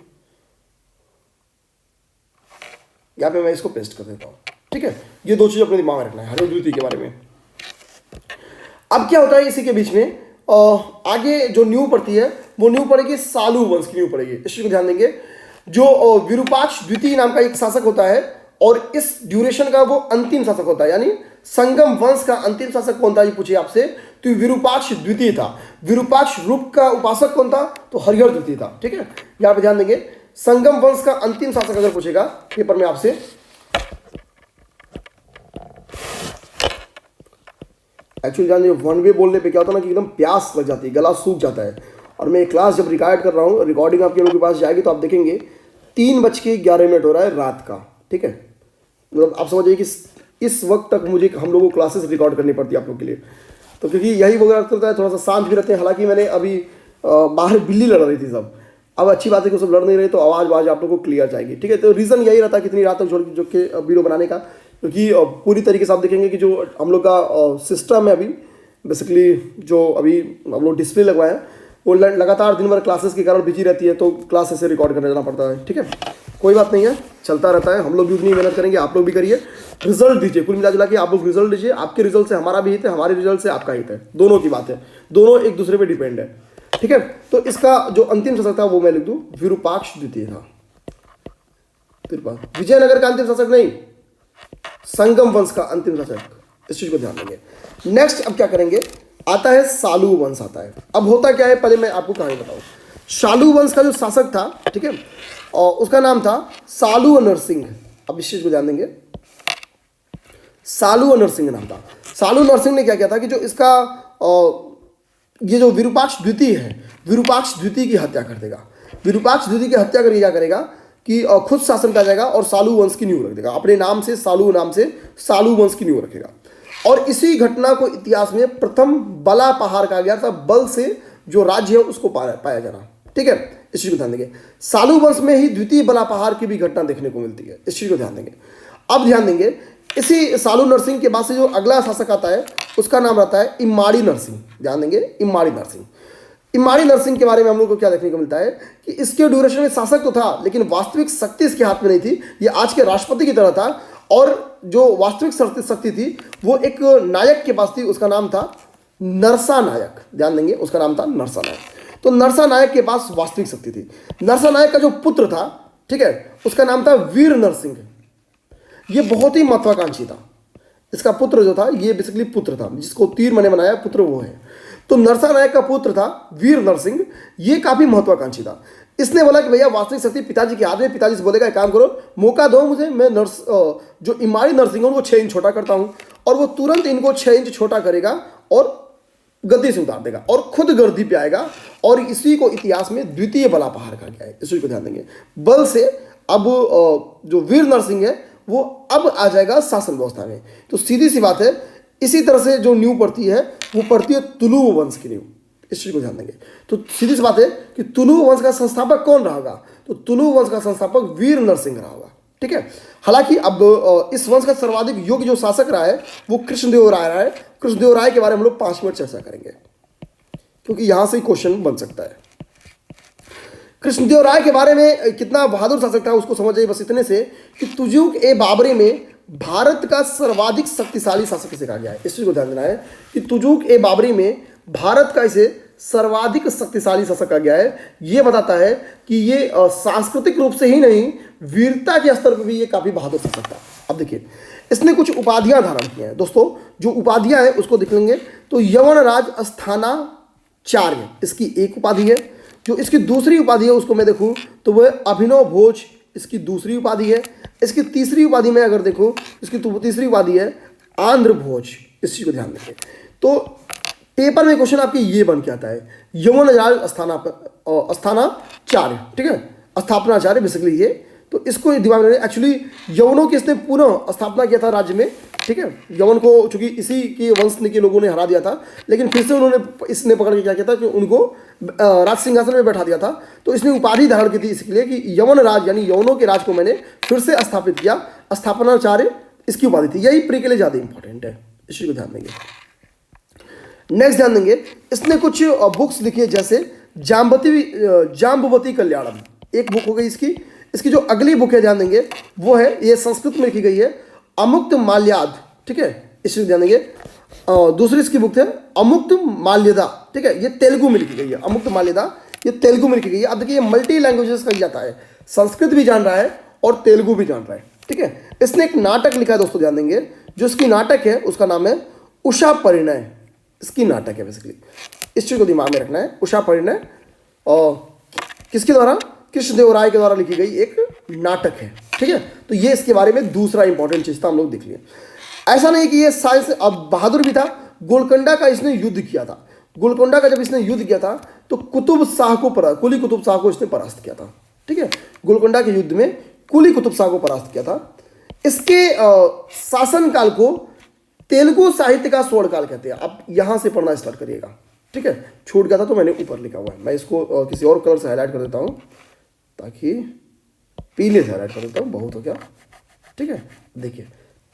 यहाँ पे मैं इसको पेस्ट कर देता हूँ, ठीक है। ये दो चीज अपने दिमाग में रखना है हरिहर द्वितीय के बारे में। अब क्या होता है इसी के बीच में, आगे जो न्यू पड़ती है वो न्यू पड़ेगी सालू वंश की न्यू पड़ेगी। इस चीज को ध्यान देंगे। जो विरूपाक्ष द्वितीय नाम का एक शासक होता है और इस ड्यूरेशन का वो अंतिम शासक होता है, यानी संगम वंश का अंतिम शासक कौन था ये पूछिए आपसे, तो विरूपाक्ष द्वितीय था। विरूपाक्ष रूप का उपासक कौन था? तो हरिहर द्वितीय था, ठीक है। यहां पे ध्यान देंगे, संगम वंश का अंतिम शासक अगर पूछेगा पेपर में आपसे, एक्चुअली जानिए वन वे बोलने पे क्या होता है ना कि एकदम प्यास लग जाती है, गला सूख जाता है। और मैं क्लास जब रिकॉर्ड कर रहा हूँ, रिकॉर्डिंग आपके लोगों के पास जाएगी तो आप देखेंगे 3:11 हो रहा है रात का, ठीक है। मतलब आप समझिए कि इस वक्त तक मुझे हम लोगों को क्लासेस रिकॉर्ड करनी पड़ती है आप लोग के लिए। तो क्योंकि यही वगैरह होता है, थोड़ा सा शांत भी रहते हैं। हालांकि मैंने अभी बाहर बिल्ली लड़ रही थी सब, अब अच्छी बात है कि सब लड़ नहीं रहे, तो आवाज़ आप लोग को क्लियर जाएगी, ठीक है। तो रीज़न यही रहता है कितनी रात तक जो के वीडियो बनाने का, क्योंकि पूरी तरीके से आप देखेंगे कि जो हम लोग का सिस्टम है अभी बेसिकली, जो अभी हम लोग डिस्प्ले लगवाए हैं, वो लगातार दिन भर क्लासेस के कारण बिजी रहती है, तो क्लासेस से रिकॉर्ड करने जाना पड़ता है, ठीक है। कोई बात नहीं है, चलता रहता है। हम लोग भी उतनी मेहनत करेंगे, आप लोग भी करिए, रिजल्ट दीजिए। कुल मिला जुला के आप लोग रिजल्ट दीजिए। आपके रिजल्ट से हमारा भी हित है, हमारे रिजल्ट से आपका हित है, दोनों की बात है, दोनों एक दूसरे पे डिपेंड है, ठीक है। तो इसका जो अंतिम शासक था वो मैं लिख दूं, विरूपाक्ष द्वितीय था। विजयनगर का अंतिम शासक नहीं, संगम वंश का अंतिम शासक। इस चीज को ध्यान देंगे। नेक्स्ट अब क्या करेंगे, आता है सालू वंश आता है। अब होता क्या है, पहले मैं आपको कहानी बताऊं। सालू वंश का जो शासक था, ठीक है, और उसका नाम था सालू नरसिंह। अब इस चीज को ध्यान देंगे, सालू नरसिंह नाम था। सालू नरसिंह ने क्या किया था कि जो इसका ये जो विरूपाक्ष द्वितीय है, विरूपाक्ष द्वितीय की हत्या कर देगा। विरूपाक्ष द्वितीय की हत्या करके क्या करेगा कि खुद शासन कर जाएगा और सालू वंश की नींव रख देगा। अपने नाम से सालू नाम से सालू वंश की नींव रखेगा। और इसी घटना को इतिहास में प्रथम बला पहाड़ कहा गया था। बल से जो राज्य है उसको पाया जाना, ठीक है। इस चीज को ध्यान देंगे। सालू वंश में ही द्वितीय बला पहाड़ की भी घटना देखने को मिलती है। इस चीज को ध्यान देंगे। अब ध्यान देंगे, इसी सालू नरसिंह के बाद से जो अगला शासक आता है उसका नाम रहता है इम्माड़ी नरसिंह। ध्यान देंगे, इम्माड़ी नरसिंह। इम्माड़ी नरसिंह के बारे में हम लोग को क्या देखने को मिलता है कि इसके ड्यूरेशन में शासक तो था, लेकिन वास्तविक शक्ति इसके हाथ में नहीं थी। ये आज के राष्ट्रपति की तरह था, और जो वास्तविक शक्ति थी वो एक नायक के पास थी, उसका नाम था नरसा नायक। ध्यान देंगे, उसका नाम था नरसा नायक। तो नरसा नायक के पास वास्तविक शक्ति थी। नरसा नायक का जो पुत्र था, ठीक है, उसका नाम था वीर नरसिंह। ये बहुत ही महत्वाकांक्षी था। इसका पुत्र जो था, ये बेसिकली पुत्र था जिसको तीर मैंने बनाया, पुत्र वो है। तो नरसा नायक का पुत्र था वीर नरसिंह। ये काफी महत्वाकांक्षी था। इसने बोला कि भैया वास्तविक शक्ति पिताजी के हाथ में। पिताजी से बोलेगा एक काम करो, मौका दो मुझे, मैं जो इम्माड़ी नरसिंह है उनको 6 इंच छोटा करता हूं। और वो तुरंत इनको 6 इंच छोटा करेगा और गद्दी से उतार देगा और खुद गद्दी पे आएगा। और इसी को इतिहास में द्वितीय बला पहाड़ कहा गया है। इसी को ध्यान देंगे। बल से अब जो वीर नरसिंह है वो अब आ जाएगा शासन व्यवस्था में। तो सीधी सी बात है, इसी तरह से जो नींव पड़ती है वो पड़ती है तुलु वंश की नींव। इस चीज को ध्यान देंगे। तो सीधी सी बात है कि तुलु वंश का संस्थापक कौन रहा होगा? तो तुलु वंश का संस्थापक वीर नरसिंह रहा होगा। ठीक है। हालांकि अब इस वंश का सर्वाधिक योग्य जो शासक रहा है वो कृष्णदेव राय रहा है। कृष्णदेव राय के बारे में हम लोग 5 मिनट चर्चा करेंगे, क्योंकि यहां से क्वेश्चन बन सकता है। कृष्णदेव राय के बारे में कितना बहादुर शासक था उसको समझ जाइए बस इतने से कि तुजुक ए बाबरी में भारत का सर्वाधिक शक्तिशाली शासक किसे कहा गया है। इस चीज को ध्यान देना है कि तुजुक ए बाबरी में भारत का इसे सर्वाधिक शक्तिशाली शासक कहा गया है। यह बताता है कि ये सांस्कृतिक रूप से ही नहीं, वीरता के स्तर पर भी ये काफी बहादुर शासक था। अब देखिए, इसने कुछ उपाधियां धारण की हैं दोस्तों। जो उपाधियां हैं उसको देख लेंगे। तो यवनराज स्थानाचार्य इसकी एक उपाधि है। जो इसकी दूसरी उपाधि है उसको मैं देखूं तो वह अभिनव भोज इसकी दूसरी उपाधि है। इसकी तीसरी उपाधि में अगर देखूं, इसकी तीसरी उपाधि है आंध्र भोज। इस चीज को ध्यान देंगे। तो पेपर में क्वेश्चन आपके ये बन के आता है, यवनराज स्थानाचार्य, ठीक है, स्थापनाचार्य बेसिकली ये। तो इसको दिमाग में, एक्चुअली यवनों की इसने पुनः स्थापना किया था राज्य में। ठीक है, यवन को चूंकि इसी के वंश के लोगों ने हरा दिया था, लेकिन फिर से उन्होंने इसने पकड़ के क्या किया था कि उनको राज सिंहासन में बैठा दिया था। तो इसने उपाधि धारण की थी इसके लिए कि यवन राज यानी यवनों के राज को मैंने फिर से स्थापित किया। स्थापनाचार्य इसकी उपाधि थी। यही प्री के लिए ज्यादा इंपॉर्टेंट है, इस चीज को ध्यान देंगे। नेक्स्ट ध्यान देंगे, इसने कुछ बुक्स लिखी है, जैसे जाम्बवती कल्याणम एक बुक हो गई इसकी। इसकी जो अगली बुक है ध्यान देंगे वो है, ये संस्कृत में लिखी गई है, अमुक्त माल्याद। ठीक है, इस चीज ध्यान देंगे। दूसरी इसकी बुक है अमुक्त माल्यदा। ठीक है, ये तेलुगु में लिखी गई है। अमुक्त माल्यदा ये तेलुगु में लिखी गई है। अब देखिए, ये मल्टी लैंग्वेजेस कही जाता है, संस्कृत भी जान रहा है और तेलुगु भी जान रहा है। ठीक है, इसने एक नाटक लिखा है दोस्तों, ध्यान देंगे। जो इसकी नाटक है उसका नाम है उषा परिणय। इसकी नाटक है बेसिकली, इस चीज को दिमाग में रखना है। उषा परिणय और किसके द्वारा? कृष्णदेव राय के द्वारा लिखी गई एक नाटक है। ठीक है, तो ये इसके बारे में दूसरा इंपॉर्टेंट चीज था, हम लोग देख लिए। ऐसा नहीं कि ये साइंस अब बहादुर भी था। गोलकोंडा का इसने युद्ध किया था। गोलकोंडा का जब इसने युद्ध किया था तो कुतुब शाह को कुली कुतुब शाह को इसने परास्त किया था। ठीक है, गोलकोंडा के युद्ध में कुली कुतुब शाह को परास्त किया था। इसके शासनकाल को तेलुगु साहित्य का स्वर्णकाल कहते हैं। आप यहां से पढ़ना स्टार्ट करिएगा। ठीक है, छूट गया था तो मैंने ऊपर लिखा हुआ है। मैं इसको किसी और कलर से हाईलाइट कर देता हूं, ताकि पीले से हाईलाइट कर देता हूं, बहुत हो गया। ठीक है, देखिए,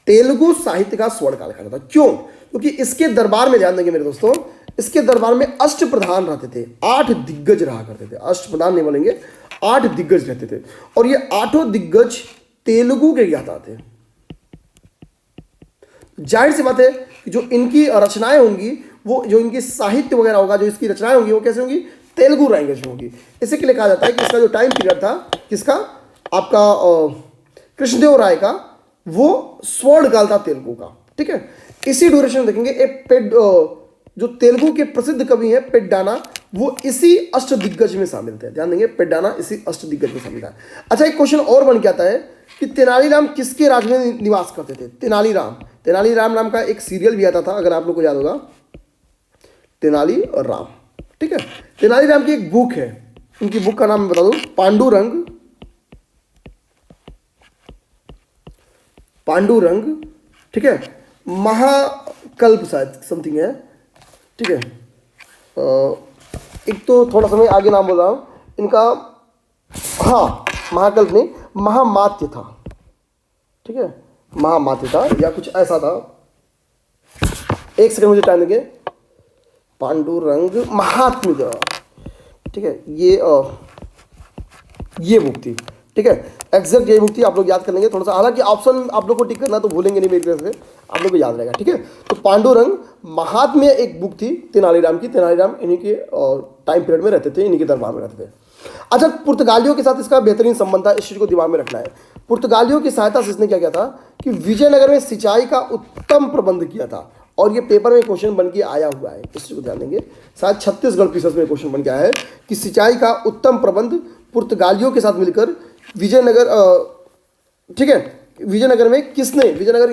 तेलुगु साहित्य का स्वर्णकाल कहा जाता है। क्यों? क्योंकि इसके दरबार में, ध्यान देंगे मेरे दोस्तों, इसके दरबार में अष्टप्रधान रहते थे, 8 दिग्गज रहा करते थे। अष्टप्रधान नहीं बोलेंगे, 8 दिग्गज रहते थे। और ये 8 दिग्गज तेलुगु के ज्ञाता थे। जाहिर सी बात है कि जो इनकी रचनाएं होंगी, वो जो इनकी साहित्य वगैरह होगा, जो इसकी रचनाएं होंगी, वो कैसे होंगी? तेलुगु लैंग्वेज में होगी। इसी के लिए कहा जाता है कि इसका जो टाइम पीरियड था, किसका? आपका कृष्णदेव राय का, वो स्वर्णकाल था तेलुगु का। ठीक है, इसी ड्यूरेशन देखेंगे जो तेलुगु के प्रसिद्ध कवि हैं पेड्डाना, वो इसी अष्टदिग्गज में शामिल थे। ध्यान देंगे, पेड्डाना इसी अष्टदिग्गज में शामिल है। अच्छा, एक क्वेश्चन और बन के आता है कि तेनालीराम किसके राज्य में निवास करते थे? तेनालीराम नाम का एक सीरियल भी आता था, अगर आप लोग को याद होगा, तेनाली और राम। ठीक है, तेनालीराम की एक बुक है, उनकी बुक का नाम मैं बता दूं, पांडुरंग। ठीक है, महाकल्प शायद समथिंग है। ठीक है, एक तो थोड़ा समय आगे नाम बोल रहा हूं इनका, हाँ, महाकल्प नहीं, महामात्य था। ठीक है, महामात्य था या कुछ ऐसा था। एक सेकंड मुझे टाइम देंगे। पांडुरंग महात्म्य। ठीक है, ये बुक थी। ठीक है, एग्जैक्ट यही बुक थी, आप लोग याद कर लेंगे थोड़ा सा। हालांकि ऑप्शन आप लोग को टिक करना, तो भूलेंगे नहीं मेरी तरफ से, आप लोग को याद रहेगा। ठीक है, तो पांडुरंग महात्म्य एक बुक थी तेनालीराम की। तेनालीराम इन्हीं के टाइम पीरियड में रहते थे, इन्हीं के दरबार में रहते थे। अच्छा, पुर्तगालियों के साथ इसका बेहतरीन संबंध था, इस चीज को दिमाग में रखना है। पुर्तगालियों की सहायता से इसने क्या किया था कि विजयनगर में सिंचाई का उत्तम प्रबंध किया था। और ये पेपर में क्वेश्चन बन के आया हुआ है, इस चीज को ध्यान देंगे। शायद छत्तीसगढ़ पीसीएस में क्वेश्चन बन के आया है कि सिंचाई का उत्तम प्रबंध पुर्तगालियों के साथ मिलकर विजयनगर, ठीक है, विजयनगर के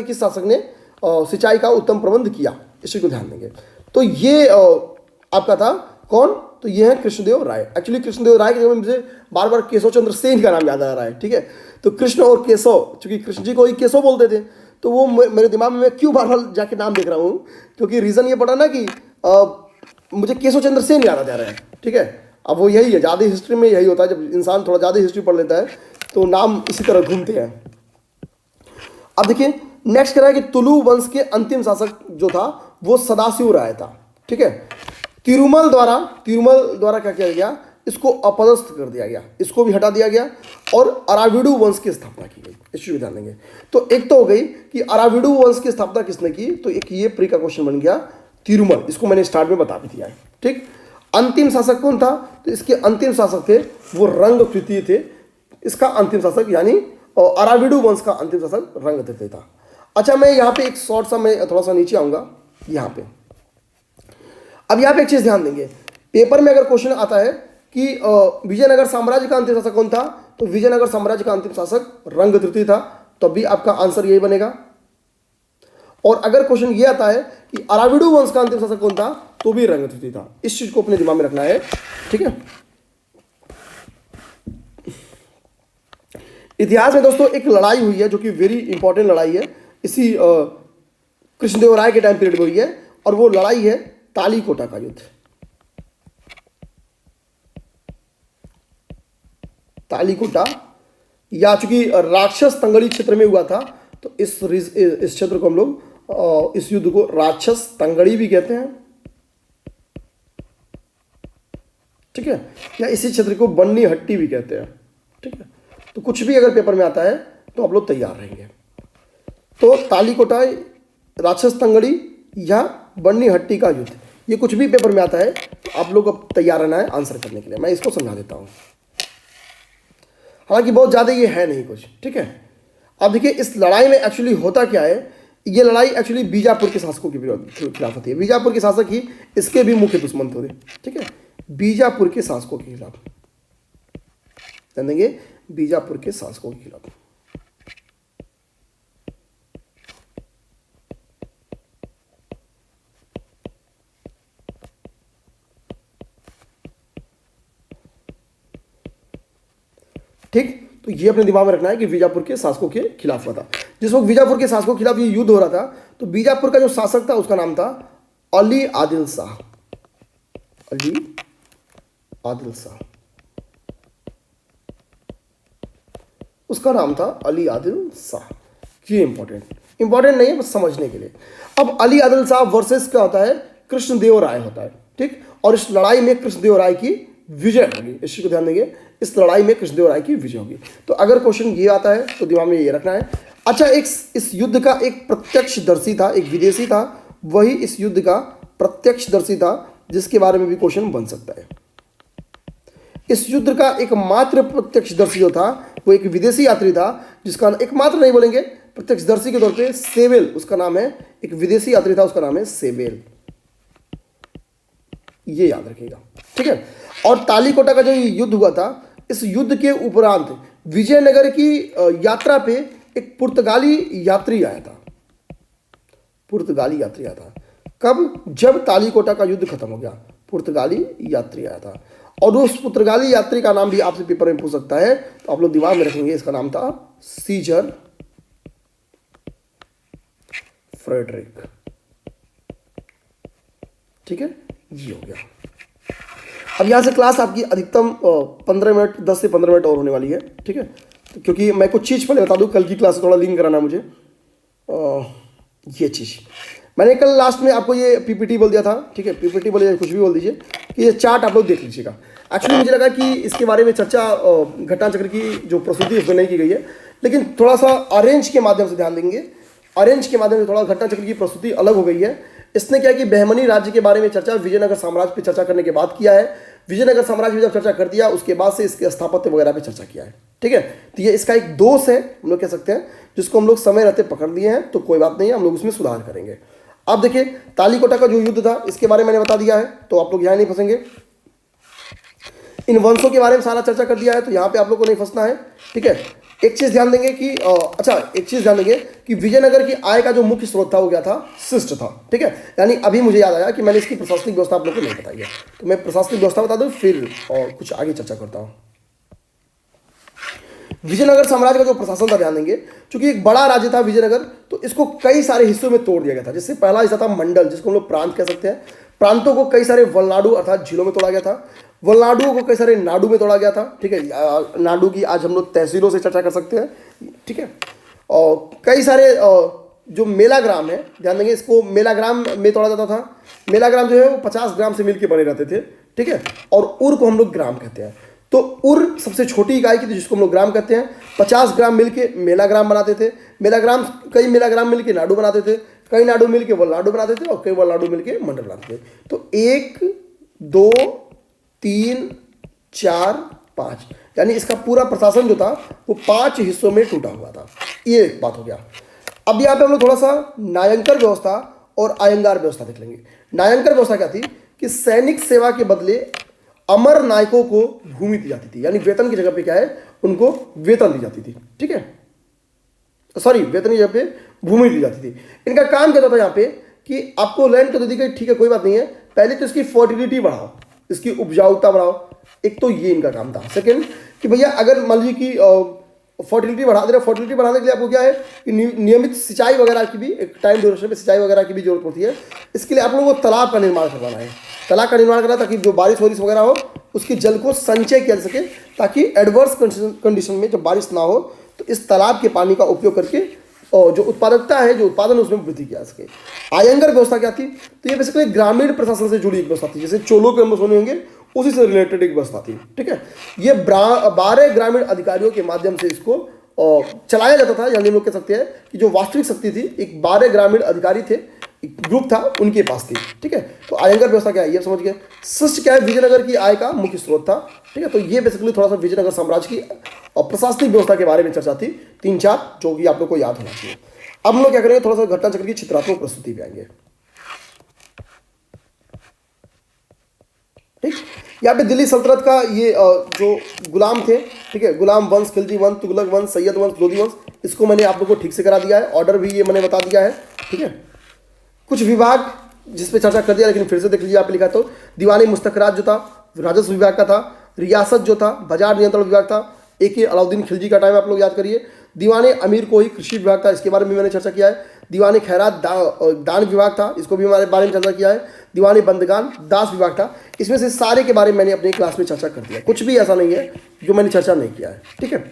किस शासक ने सिंचाई का उत्तम प्रबंध किया, इस चीज को ध्यान देंगे। तो ये आपका था कौन? तो ये है कृष्णदेव राय। एक्चुअली कृष्णदेव राय के जगह मुझे बार बार केशव चंद्र सेन का नाम याद आ रहा है, ठीक है। तो कृष्ण और केशव, चूंकि कृष्ण जी को ही केशव बोलते थे, तो वो मेरे दिमाग में, मैं क्यों बार बार जाके नाम देख रहा हूँ, क्योंकि रीज़न ये पड़ा ना कि मुझे केशव चंद्र सेन याद आ जा रहा है, ठीक है। अब वो यही है, ज़्यादा हिस्ट्री में यही होता है, जब इंसान थोड़ा ज़्यादा हिस्ट्री पढ़ लेता है तो नाम इसी तरह घूमते हैं। अब देखिए नेक्स्ट कह रहा है कि तुलु वंश के अंतिम शासक जो था वो सदाशिव राय था, ठीक है। तिरुमल द्वारा क्या किया गया, इसको अपदस्थ कर दिया गया, इसको भी हटा दिया गया और अराविडु वंश की स्थापना की गई। इस चीज ध्यान देंगे। तो एक तो हो गई कि अराविडु वंश की स्थापना किसने की, तो एक ये प्री का क्वेश्चन बन गया तिरुमल, इसको मैंने स्टार्ट में बता भी दिया है, ठीक। अंतिम शासक कौन था, तो इसके अंतिम शासक थे वो रंग तृतीय थे, इसका अंतिम शासक यानी अराविडु वंश का अंतिम शासक रंग तृतीय था। अच्छा, मैं यहाँ पे एक शॉर्ट सा, मैं थोड़ा सा नीचे आऊँगा यहाँ पे। अब यहाँ पे एक चीज़ ध्यान देंगे, पेपर में अगर क्वेश्चन आता है कि विजयनगर साम्राज्य का अंतिम शासक कौन था, तो विजयनगर साम्राज्य का अंतिम शासक रंग तृतीय था, तो भी आपका आंसर यही बनेगा। और अगर क्वेश्चन ये आता है कि अराविडु वंश का अंतिम शासक कौन था, तो भी रंग तृतीय था। इस चीज को अपने दिमाग में रखना है, ठीक है। इतिहास में दोस्तों एक लड़ाई हुई है जो कि वेरी इंपॉर्टेंट लड़ाई है, इसी कृष्णदेव राय के टाइम पीरियड में हुई है, और वो लड़ाई है तालीकोटा का युद्ध। तालीकोटा, या चूंकि राक्षस तंगड़ी क्षेत्र में हुआ था, तो इस क्षेत्र को हम लोग, इस युद्ध को राक्षस तंगड़ी भी कहते हैं, ठीक है, या इसी क्षेत्र को बन्नी हट्टी भी कहते हैं, ठीक है। तो कुछ भी अगर पेपर में आता है तो आप लोग तैयार रहेंगे। तो तालीकोटा, राक्षस तंगड़ी या बन्नी हट्टी का युद्ध, ये कुछ भी पेपर में आता है तो आप लोग अब तैयार रहना है आंसर करने के लिए। मैं इसको समझा देता हूं, हालांकि बहुत ज़्यादा ये है नहीं कुछ, ठीक है। अब देखिए इस लड़ाई में एक्चुअली होता क्या है, ये लड़ाई एक्चुअली बीजापुर के शासकों के खिलाफ होती है। बीजापुर के शासक ही इसके भी मुख्य दुश्मन थे, ठीक है, बीजापुर के शासकों के खिलाफ, ध्यान देंगे, बीजापुर के शासकों के खिलाफ। ठीक, तो ये अपने दिमाग में रखना है कि बीजापुर के शासकों के खिलाफ हुआ था। जिस वक्त बीजापुर के शासकों के खिलाफ ये युद्ध हो रहा था, तो बीजापुर का जो शासक था उसका नाम था अली आदिल शाह। अली आदिल शाह, उसका नाम था अली आदिल शाह। ये इंपॉर्टेंट नहीं है, बस समझने के लिए। अब अली आदिल शाह वर्सेस क्या होता है, कृष्णदेव राय होता है, ठीक। और इस लड़ाई में कृष्णदेव राय की विजय होगी, इस चीज को ध्यान देंगे, इस लड़ाई में कृष्णदेव राय की विजय होगी। तो अगर क्वेश्चन ये आता है तो दिमाग में ये रखना है। अच्छा, इस युद्ध का एक प्रत्यक्षदर्शी था, एक विदेशी था, वही इस युद्ध का प्रत्यक्षदर्शी था, जिसके बारे में भी क्वेश्चन बन सकता है। इस युद्ध का एकमात्र प्रत्यक्षदर्शी जो था वो एक विदेशी यात्री था, जिसका एकमात्र नहीं बोलेंगे, प्रत्यक्षदर्शी के तौर पे सेवेल उसका नाम है, एक विदेशी यात्री था, उसका नाम है सेवेल, ये याद रखिएगा, ठीक है। और तालीकोटा का जो युद्ध हुआ था, इस युद्ध के उपरांत विजयनगर की यात्रा पे एक पुर्तगाली यात्री आया था। पुर्तगाली यात्री आया था कब, जब तालीकोटा का युद्ध खत्म हो गया, पुर्तगाली यात्री आया था। और उस पुर्तगाली यात्री का नाम भी आपसे पेपर में पूछ सकता है, तो आप लोग दिमाग में रखेंगे, इसका नाम था सीजर फ्रेडरिक, ठीक है, ये हो गया। अब यहाँ से क्लास आपकी अधिकतम 15 मिनट, 10 से 15 मिनट और होने वाली है, ठीक है। तो क्योंकि मैं कुछ चीज़ पहले बता दूँ, कल की क्लास से थोड़ा लिंक कराना मुझे। ये चीज़ मैंने कल लास्ट में आपको ये पीपीटी बोल दिया था, ठीक है, पीपीटी बोलिए, कुछ भी बोल दीजिए, कि ये चार्ट आप लोग देख लीजिएगा। एक्चुअली मुझे लगा कि इसके बारे में चर्चा घटनाचक्र की जो प्रस्तुति उसमें नहीं की गई है, लेकिन थोड़ा सा अरेंज के माध्यम से ध्यान देंगे। अरेंज के माध्यम से थोड़ा घटनाचक्र की प्रस्तुति अलग हो गई है। इसने क्या कि बहमनी राज्य के बारे में चर्चा विजयनगर साम्राज्य पे चर्चा करने के बाद किया है। विजयनगर साम्राज्य में जब चर्चा कर दिया, उसके बाद से इसके स्थापत्य वगैरह पे चर्चा किया है, ठीक है। तो ये इसका एक दोष है, हम लोग कह सकते हैं, जिसको हम लोग समय रहते पकड़ लिए हैं, तो कोई बात नहीं है, हम लोग उसमें सुधार करेंगे। अब देखिए तालीकोटा का जो युद्ध था, इसके बारे में मैंने बता दिया है, तो आप लोग यहाँ नहीं फंसेंगे। इन वंशों के बारे में सारा चर्चा कर दिया है, तो यहाँ पे आप लोग को नहीं फंसना है, ठीक है। एक चीज ध्यान देंगे कि अच्छा, एक चीज ध्यान देंगे कि विजयनगर की आय का जो मुख्य स्रोत था वो क्या था, शिष्ट था। ठीक है, यानी अभी मुझे याद आया कि मैंने इसकी प्रशासनिक व्यवस्था आप लोग को नहीं बताई है, तो मैं प्रशासनिक व्यवस्था बता दूं फिर और कुछ आगे चर्चा करता हूं। विजयनगर साम्राज्य का जो प्रशासन था, ध्यान देंगे, क्योंकि एक बड़ा राज्य था विजयनगर, तो इसको कई सारे हिस्सों में तोड़ दिया गया था। जिससे पहला हिस्सा था मंडल, जिसको हम लोग प्रांत कह सकते हैं। प्रांतों को कई सारे वलनाडु अर्थात जिलों में तोड़ा गया था। वलनाडुओं को कई सारे नाडु में तोड़ा गया था। ठीक है, नाडु की आज हम लोग तहसीलों से चर्चा कर सकते हैं। ठीक है, और कई सारे जो मेला ग्राम है, ध्यान देंगे, इसको मेला ग्राम में तोड़ा जाता था। मेला ग्राम जो है वो 50 ग्राम से मिलकर बने रहते थे। ठीक है, और उर को हम लोग ग्राम कहते हैं। तो उर सबसे छोटी इकाई की थी जिसको हम लोग ग्राम कहते हैं। 50 ग्राम मिलके मेला ग्राम बनाते थे। मेला ग्राम, कई मेला ग्राम मिलके नाडु बनाते थे, कई नाडु मिलके वलनाडु बनाते थे, और कई वलनाडु मिलके मंडल बनाते थे। तो 1 2 3 4 5, यानी इसका पूरा प्रशासन जो था वो 5 हिस्सों में टूटा हुआ था। ये एक बात हो गया। अब यहाँ पे हम लोग थोड़ा सा नायंकर व्यवस्था और आयंगार व्यवस्था देख लेंगे। नायंकर व्यवस्था क्या थी कि सैनिक सेवा के बदले अमर नायकों को भूमि दी जाती थी, यानी वेतन की जगह पे क्या है, उनको वेतन दी जाती थी। ठीक है, सॉरी, वेतन की जगह पे भूमि दी जाती थी। इनका काम क्या था यहाँ पे कि आपको लैंड तो दे दी गई, ठीक है, कोई बात नहीं है, पहले तो इसकी फर्टिलिटी बढ़ाओ, इसकी उपजाऊता बढ़ाओ। एक तो ये इनका काम था। सेकंड कि भैया अगर मान लीजिए कि फर्टिलिटी बढ़ा दे रहे, फर्टिलिटी बढ़ाने के लिए आपको क्या है कि नियमित सिंचाई वगैरह की भी, एक टाइम ड्यूरेशन में सिंचाई वगैरह की भी जरूरत होती है। इसके लिए आप लोगों को तालाब का निर्माण करवाना है। तालाब का निर्माण करना ताकि जो बारिश वारिश वगैरह हो उसके जल को संचय किया जा सके, ताकि एडवर्स कंडीशन में जब बारिश ना हो तो इस तालाब के पानी का उपयोग करके और जो उत्पादकता है, जो उत्पादन है, उसमें वृद्धि किया जा सके। आयंगर व्यवस्था क्या थी, तो ये बेसिकली ग्रामीण प्रशासन से जुड़ी एक व्यवस्था थी। जैसे चोलों के हम सुने होंगे, उसी से रिलेटेड एक व्यवस्था थी। ठीक है, ये 12 ग्रामीण अधिकारियों के माध्यम से इसको चलाया जाता था। यानी हम लोग कह सकते हैं कि जो वास्तविक शक्ति थी, एक 12 ग्रामीण अधिकारी थे, एक ग्रुप था, उनके पास थी। ठीक है, तो आयंगर व्यवस्था क्या है ये समझ गए। शिष्ट क्या है, विजयनगर की आय का मुख्य स्रोत था। ठीक है, तो ये बेसिकली थोड़ा सा विजयनगर साम्राज्य की और प्रशासनिक व्यवस्था के बारे में चर्चा थी, 3-4, जो कि आप लोग को याद होना चाहिए। अब हम लोग क्या करेंगे, थोड़ा सा घटना चक्र की चित्रात्मक प्रस्तुति पे आएंगे। ठीक, यहाँ पे दिल्ली सल्तनत का ये जो गुलाम थे, ठीक है, गुलाम वंश, खिलजी वंश, तुगलक वंश, सैयद वंश, लोधी वंश, इसको मैंने आप लोग को ठीक से करा दिया है। ऑर्डर भी ये मैंने बता दिया है। ठीक है, कुछ विभाग जिस पे चर्चा कर दिया, लेकिन फिर से देख लीजिए। यहाँ पे लिखा तो दीवानी मुस्तकरात जो था राजस्व विभाग का था। रियासत जो था बाजार नियंत्रण विभाग था। AK अलाउद्दीन खिलजी का टाइम आप लोग याद करिए। दीवाने अमीर को ही कृषि विभाग था, इसके बारे में मैंने चर्चा किया है। दीवाने खैरात दान विभाग था, इसको भी हमारे बारे में चर्चा किया है। दीवाने बंदगान दास विभाग था। इसमें से सारे के बारे में मैंने अपनी क्लास में चर्चा कर दिया, कुछ भी ऐसा नहीं है जो मैंने चर्चा नहीं किया है। ठीक है,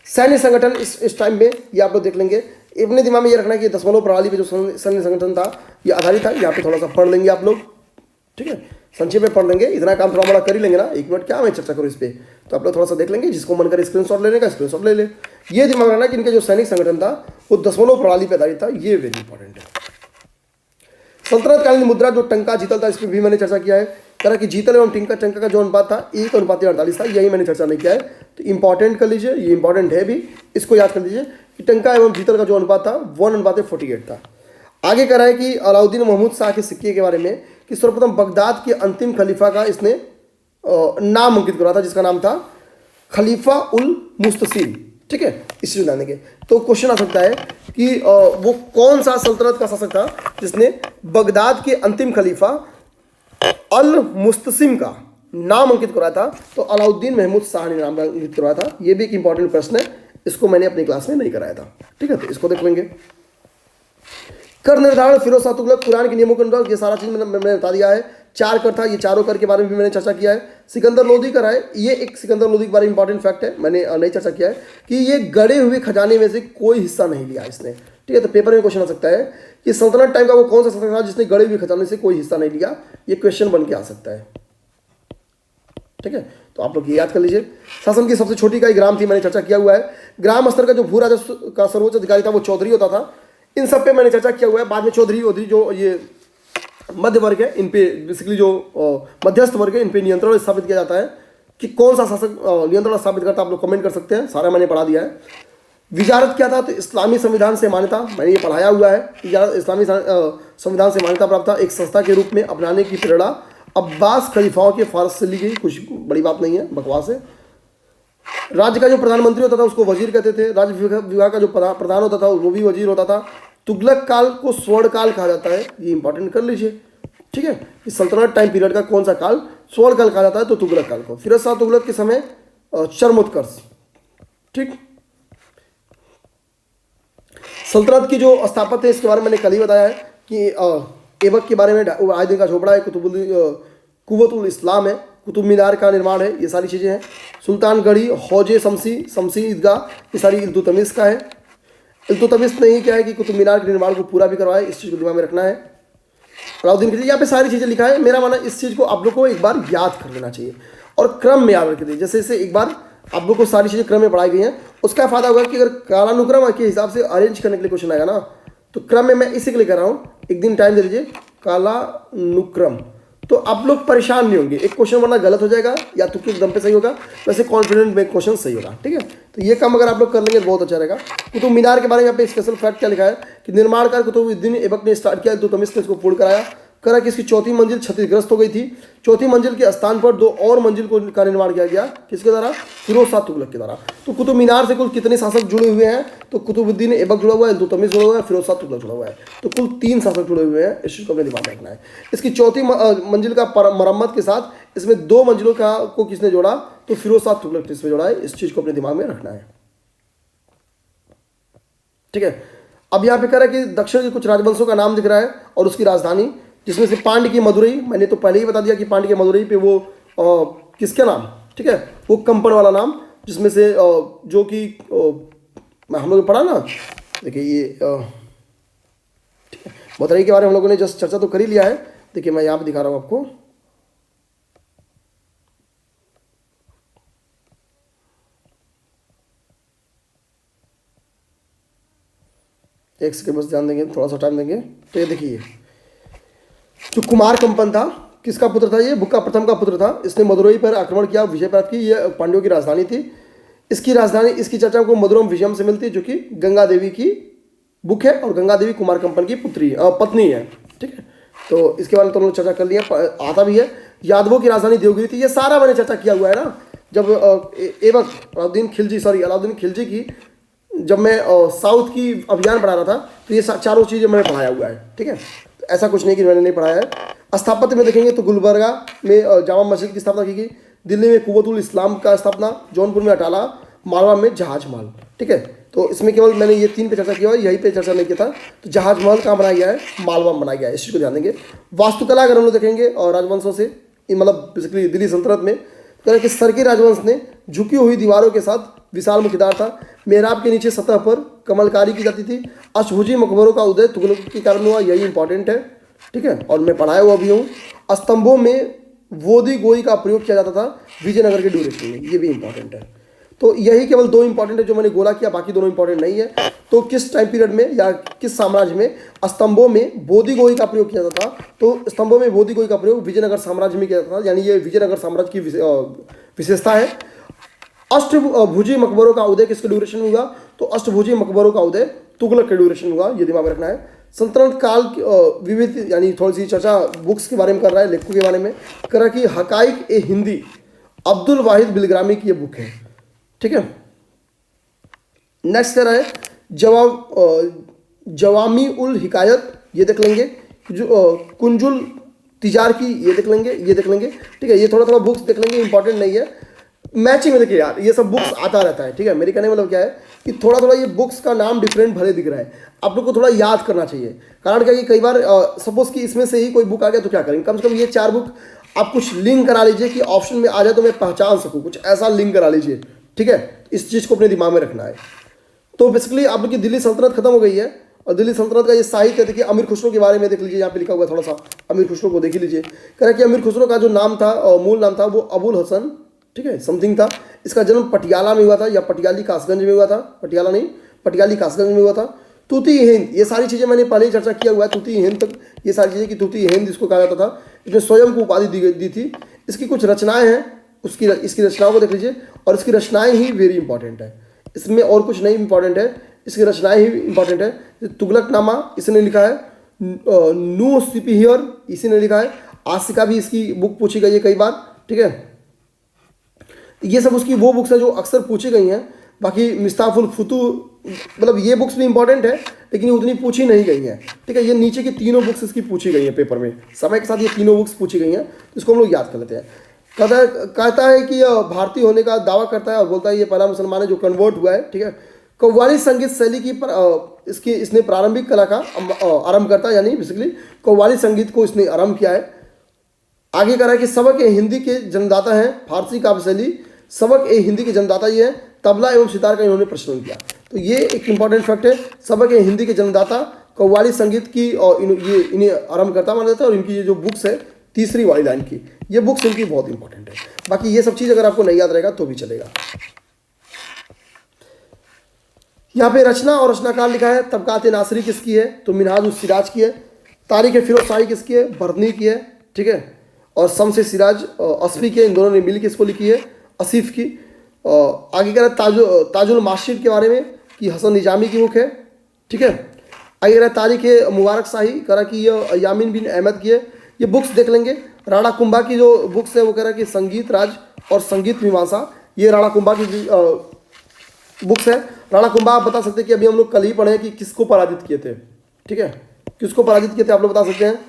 सैन्य संगठन इस टाइम में ये आप लोग देख लेंगे। अपने दिमाग में ये रखना है कि दशमलव प्रणाली पे जो सैन्य संगठन था ये आधारित था। यहाँ पे थोड़ा सा पढ़ लेंगे आप लोग। ठीक है, संक्षेप में पढ़ लेंगे, इतना काम थोड़ा बड़ा कर ही लेंगे ना। 1 मिनट क्या मैं चर्चा करूँ इस पर, तो आप लोग थोड़ा सा देख लेंगे। जिसको मन करे स्क्रीनशॉट लेने का स्क्रीनशॉट ले ले। ये दिमाग रखना कि इनका जो सैनिक संगठन था वो दशमलव प्रणाली पर आधारित था। ये वेरी इंपॉर्टेंट है। सल्तनत कालीन मुद्रा जो टंका जीतल था, इस पर भी मैंने चर्चा किया है। तरह की जीतल एवं टंका का जो अनुपात था 1:48 था, यही मैंने चर्चा नहीं किया है, तो इंपॉर्टेंट कर लीजिए। ये इंपॉर्टेंट है भी, इसको याद कर लीजिए कि टंका एवं जीतल का जो अनुपात था 1:48 था। आगे कह रहा है कि अलाउद्दीन महमूद शाह के सिक्के के बारे में कि सर्वप्रथम बगदाद के अंतिम खलीफा का इसने नाम अंकित करा था, जिसका नाम था खलीफा उल मुस्तसिम। ठीक है, इससे जानने के तो क्वेश्चन आ सकता है कि वो कौन सा सल्तनत का शासक था जिसने बगदाद के अंतिम खलीफा अल मुस्तसिम का नाम अंकित कराया था। तो अलाउद्दीन महमूद शाह ने नाम अंकित करवाया था। ये भी एक इंपॉर्टेंट प्रश्न है, इसको मैंने अपनी क्लास में नहीं कराया था। ठीक है, तो इसको देख लेंगे। कर निर्धारण फिरोज शाह तुगलक कुरान के नियमों के अनुसार, ये सारा चीज मैंने बता दिया है। 4 कर था, ये चारों कर के बारे में भी मैंने चर्चा किया है। सिकंदर लोदी का है, ये एक सिकंदर लोदी के बारे में इंपॉर्टेंट फैक्ट है, मैंने नहीं चर्चा किया है कि ये गड़े हुए खजाने में से कोई हिस्सा नहीं लिया इसने। ठीक है, तो पेपर में क्वेश्चन आ सकता है कि सल्तनत टाइम का वो कौन सा सल्तनत था जिसने गड़े हुए खजाने से कोई हिस्सा नहीं लिया। ये क्वेश्चन बन के आ सकता है। ठीक है, तो आप लोग ये याद कर लीजिए। शासन की सबसे छोटी इकाई ग्राम थी, मैंने चर्चा किया हुआ है। ग्राम स्तर का जो भू राजस्व का सर्वोच्च अधिकारी था वो चौधरी होता था। इन सब पे मैंने चर्चा किया हुआ है। बाद में चौधरी जो ये मध्य वर्ग है, इन पे बेसिकली जो मध्यस्थ वर्ग है, इन पे नियंत्रण स्थापित किया जाता है। कि कौन सा शासक नियंत्रण स्थापित करता है, आप लोग कमेंट कर सकते हैं, सारा मैंने पढ़ा दिया है। विजारत क्या था, तो इस्लामी संविधान से मान्यता, मैंने ये पढ़ाया हुआ है। इस्लामी संविधान से मान्यता प्राप्त था, एक संस्था के रूप में अपनाने की प्रेरणा अब्बास खलीफाओं के फारस से ली गई। कुछ बड़ी बात नहीं है, बकवास है। राज्य का जो प्रधानमंत्री होता था उसको वजीर कहते थे, राज्य विभाग का जो प्रधान होता था वो भी वजीर होता था। तुगलक काल को स्वर्ण काल कहा जाता है, ये इंपॉर्टेंट कर लीजिए, ठीक है। इस सल्तनत टाइम पीरियड का कौन सा काल स्वर्ण काल कहा जाता है, तो तुगलक काल को। फिरोज शाह तुगलक के समय चरमोत्कर्ष, ठीक। सल्तनत की जो स्थापत्य है इसके बारे में मैंने कल ही बताया है कि ऐबक के बारे में आयदीन का झोपड़ा है, कुव्वतुल इस्लाम है, कुतुब मीनार का निर्माण है, ये सारी चीज़ें हैं। सुल्तानगढ़ी, हौजे शमसी ईदगाह, ये सारी इल्तुतमिश का है। इल्तुतमिश ने ही क्या है कि कुतुब मीनार के निर्माण को पूरा भी करवाया, इस चीज़ को दिमाग में रखना है। अलाउद्दीन खिलजी, यहाँ पे सारी चीज़ें लिखा है। मेरा मानना इस चीज़ को आप लोग को एक बार याद कर लेना चाहिए और क्रम में याद रख दीजिए। जैसे जैसे एक बार आप लोग को सारी चीज़ें क्रम में पढ़ाई गई हैं, उसका फायदा होगा कि अगर कालानुक्रम के हिसाब से अरेंज करने के लिए क्वेश्चन आएगा ना, तो क्रम में मैं इसी के लिए कर रहा हूँ, एक दिन टाइम दे दीजिए, कालानुक्रम, तो आप लोग परेशान नहीं होंगे। एक क्वेश्चन वरना गलत हो जाएगा या तुक्के एकदम पे सही होगा, वैसे कॉन्फिडेंट में क्वेश्चन सही होगा, ठीक है। तो ये काम अगर आप लोग कर लेंगे तो बहुत अच्छा रहेगा। कुतुब मीनार के बारे में यहाँ पे स्पेशल फैक्ट क्या लिखा है कि निर्माण कार्य कुतुबुद्दीन ऐबक ने स्टार्ट किया, इल्तुतमिश ने इसको पूर्ण कराया। करा कि इसकी चौथी मंजिल क्षतिग्रस्त हो गई थी। चौथी मंजिल के स्थान पर 2 और मंजिल का निर्माण किया गया, किसके द्वारा, फिरोज शाह तुगलक के द्वारा। तो कुतुब मीनार से कुल कितने शासक जुड़े हुए हैं, तो कुतुबुद्दीन ऐबक जुड़ा हुआ है, इल्तुतमिश जुड़ा हुआ है, फिरोज शाह तुगलक जुड़ा हुआ है, तो कुल 3 शासक जुड़े हुए हैं। इस चीज़ को अपने दिमाग में रखना है। इसकी चौथी मंजिल का मरम्मत के साथ इसमें 2 मंजिलों को किसने जोड़ा, तो फिरोज शाह तुगलक ने इसमें जोड़ा है। इस चीज़ को अपने दिमाग में रखना है, ठीक है। अब यहाँ पे कह रहा है कि दक्षिण के कुछ राजवंशों का नाम दिख रहा है और उसकी राजधानी, जिसमें से पांड्य की मदुरई, मैंने तो पहले ही बता दिया कि पांड्य की मदुरई पे वो किसका नाम, ठीक है, वो कंपन वाला नाम, जिसमें से जो कि हम लोग पढ़ा ना, देखिए ये ठीक है, मदुरई के बारे में हम लोगों ने जस्ट चर्चा तो कर ही लिया है। देखिए मैं यहाँ पे दिखा रहा हूँ आपको, एक सेकंड बस ध्यान देंगे, थोड़ा सा टाइम देंगे। तो ये देखिए जो कुमार कंपन था, किसका पुत्र था, ये बुक्का प्रथम का पुत्र था। इसने मदुरई पर आक्रमण किया, विजय प्राप्त की। ये पांड्यों की राजधानी थी। इसकी राजधानी, इसकी चर्चा को मधुरम विजयम से मिलती है, जो कि गंगा देवी की बुक है और गंगा देवी कुमार कंपन की पत्नी है, ठीक है। तो इसके बारे में तो हम लोग चर्चा कर लिया, आता भी है। यादवों की राजधानी देवगिरी थी, ये सारा मैंने चर्चा किया हुआ है ना। जब ऐबक अलाउद्दीन खिलजी की, जब मैं साउथ की अभियान पढ़ा रहा था, तो ये चारों चीज़ें मैंने पढ़ाया हुआ है, ठीक है। तो ऐसा कुछ नहीं कि मैंने नहीं पढ़ाया है। स्थापत्य में देखेंगे तो गुलबर्गा में जामा मस्जिद की स्थापना की गई, दिल्ली में कुव्वतुल इस्लाम का स्थापना, जौनपुर में अटाला, मालवा में जहाज महल, ठीक है। तो इसमें केवल मैंने ये 3 पे चर्चा किया और यहीं पे चर्चा नहीं किया था। तो जहाज महल कहाँ बनाया गया है, मालवा में बनाया गया है, इस चीज़ को ध्यान देंगे। वास्तुकला अगर हम लोग देखेंगे और राजवंशों से, मतलब बेसिकली दिल्ली सल्तनत में कह कि सरकी राजवंश ने झुकी हुई दीवारों के साथ विशाल मुख्यद्वार था, मेहराब के नीचे सतह पर कमलकारी की जाती थी। अष्टभुजी मकबरों का उदय तुगलक के कारण हुआ, यही इंपॉर्टेंट है, ठीक है, और मैं पढ़ाया हुआ भी हूँ। स्तंभों में वोदी गोई का प्रयोग किया जाता था विजयनगर के ड्यूरेशन में, ये भी इंपॉर्टेंट है। तो यही केवल 2 इंपॉर्टेंट है जो मैंने गोला किया, बाकी दोनों इंपॉर्टेंट नहीं है। तो किस टाइम पीरियड में या किस साम्राज्य में स्तंभों में बोधी गोई का प्रयोग किया जाता था, तो स्तंभों में बोधी गोई का प्रयोग विजयनगर साम्राज्य में किया जाता था, यानी ये विजयनगर साम्राज्य की विशेषता है। अष्टभुजी मकबरों का उदय किसके ड्यूरेशन में हुआ, तो अष्टभुजी मकबरों का उदय तुगलक के ड्यूरेशन में हुआ, ये दिमाग में रखना है। सल्तनत काल विविध, यानी थोड़ी सी चर्चा बुक्स के बारे में कर रहा है, लेखकों के बारे में कर रहा है कि हकाइक ए हिंदी, अब्दुल वाहिद बिलग्रामी की ये बुक है, ठीक है। नेक्स्ट कह रहा है जवामी उल हिकायत, ये देख लेंगे। जो कुंजुल तिजार की, ये देख लेंगे, ये देख लेंगे, ठीक है। ये थोड़ा थोड़ा बुक्स देख लेंगे, इंपॉर्टेंट नहीं है। मैचिंग में देखिए यार, ये सब बुक्स आता रहता है, ठीक है। मेरे कहने का मतलब क्या है कि थोड़ा थोड़ा ये बुक्स का नाम डिफरेंट भले दिख रहा है, आप लोग को थोड़ा याद करना चाहिए। कारण क्या है कि कई बार सपोज कि इसमें से ही कोई बुक आ गया तो क्या करेंगे, कम से कम ये 4 बुक आप कुछ लिंक करा लीजिए कि ऑप्शन में आ जाए तो मैं पहचान सकूँ, कुछ ऐसा लिंक करा लीजिए, ठीक है। इस चीज़ को अपने दिमाग में रखना है। तो बेसिकली आप लोग की दिल्ली सल्तनत खत्म हो गई है और दिल्ली सल्तनत का ये साहित्य देखिए। अमीर खुसरो के बारे में देख लीजिए, यहाँ पे लिखा हुआ है, थोड़ा सा अमीर खुसरो को देख ही लीजिए। कह रहा है कि अमीर खुसरो का जो नाम था, मूल नाम था, वो अबुल हसन, ठीक है, समथिंग था। इसका जन्म पटियाला में हुआ था या पटियाली कासगंज में हुआ था, पटियाला नहीं, पटियाली कासगंज में हुआ था। तूती हिंद, ये सारी चीज़ें मैंने पहले ही चर्चा किया हुआ है। तूती हिंद तक ये सारी चीज़ें कि तूती हिंद इसको कहा जाता था। इसने स्वयं को उपाधि दी थी। इसकी कुछ रचनाएं हैं, इसकी रचनाओं को देख लीजिए, और इसकी रचनाएं ही वेरी इंपॉर्टेंट है, इसमें और कुछ नहीं इंपॉर्टेंट है, इसकी रचनाएं ही इंपॉर्टेंट है। तुगलकनामा इसने लिखा है, नू सिपिहियर इसी ने लिखा है। आसिका भी इसकी बुक पूछी गई है कई बार, ठीक है। ये सब उसकी वो बुक्स है जो अक्सर पूछी गई हैं। बाकी मिफ्ताहुल फुतू मतलब ये बुक्स भी इंपॉर्टेंट है लेकिन ये उतनी पूछी नहीं गई हैं, ठीक है। ये नीचे की तीनों बुक्स इसकी पूछी गई हैं पेपर में, समय के साथ ये तीनों बुक्स पूछी गई हैं, तो इसको हम लोग याद कर लेते हैं। कहता है कि यह भारतीय होने का दावा करता है और बोलता है ये पहला मुसलमान है जो कन्वर्ट हुआ है, ठीक है। कव्वाली संगीत शैली की इसने प्रारंभिक कला का आरंभ करता है, यानी बेसिकली कव्वाली संगीत को इसने आरंभ किया है। आगे कह रहा है कि सबक ए हिंदी के जन्मदाता हैं, फारसी काव्य शैली सबक ए हिंदी के जन्मदाता ये है, तबला एवं सितार का इन्होंने प्रचलन किया। तो ये एक इंपॉर्टेंट फैक्ट है, सबक ए हिंदी के जन्मदाता कव्वाली संगीत की और ये इन्हें आरंभ करता माना जाता है। और इनकी ये जो बुक्स है तीसरी वाली लाइन की, ये बुक्स इनकी बहुत इंपॉर्टेंट है। बाकी ये सब चीज़ अगर आपको नहीं याद रहेगा तो भी चलेगा। यहाँ पे रचना और रचनाकार लिखा है, तबकात नासरी किसकी है, तो मिनहाज उस सिराज की है। तारीख फिरोज शाही किसकी है, बर्नी की है, ठीक है। और शम्स सिराज असफी के, इन दोनों ने मिल के इसको लिखी है, असीफ की। आगे कह रहा है ताजुल माशिर के बारे में कि हसन निजामी की बुक है, ठीक है। आगे कह रहा है तारीख मुबारक शाही, कह रहा कि यह यामीन बिन अहमद की है। ये बुक्स देख लेंगे। राणा कुंभा की जो बुक्स है वो कह रहा है कि संगीत राज और संगीत मीमांसा, ये राणा कुंभा की बुक्स है। राणा कुंभा आप बता सकते हैं कि अभी हम लोग कल ही पढ़े कि किसको पराजित किए थे, ठीक है, किसको पराजित किए थे आप लोग बता सकते हैं।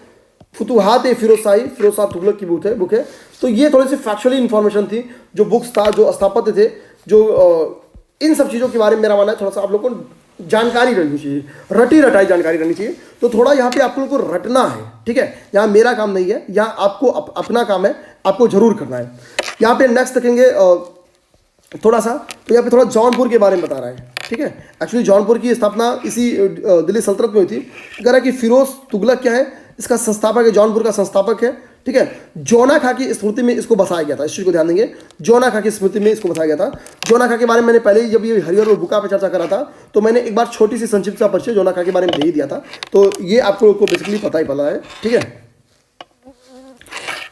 फुतुहात फिरोज शाह तुगलक की बुक है। तो ये थोड़ी सी फैक्चुअली इन्फॉर्मेशन थी, जो बुक्स था, जो स्थापत्य थे, जो इन सब चीज़ों के बारे में मेरा मानना है थोड़ा सा आप लोग को जानकारी रहनी चाहिए, रटी रटाई जानकारी रहनी चाहिए। तो थोड़ा यहाँ पे आप लोगों को रटना है, ठीक है। यहाँ मेरा काम नहीं है, यहाँ आपको अपना काम है, आपको जरूर करना है। यहाँ पे नेक्स्ट देखेंगे थोड़ा सा, तो यहाँ पे थोड़ा जौनपुर के बारे में बता रहा है, ठीक है। एक्चुअली जौनपुर की स्थापना इसी दिल्ली सल्तनत में हुई थी। कह रहा है कि फिरोज तुगलक क्या है, इसका संस्थापक है, जौनपुर का संस्थापक है, ठीक है। जोना खा की स्मृति में इसको बसाया गया था, इस चीज़ को ध्यान देंगे, जोना खा की स्मृति में इसको बसाया गया था। जोना खा के बारे में मैंने पहले ही जब ये हरिहर और बुका पे चर्चा करा था तो मैंने एक बार छोटी सी संक्षिप्त सा परिचय जोना खा के बारे में दे ही दिया था, तो ये आपको बेसिकली पता ही पता है, ठीक है।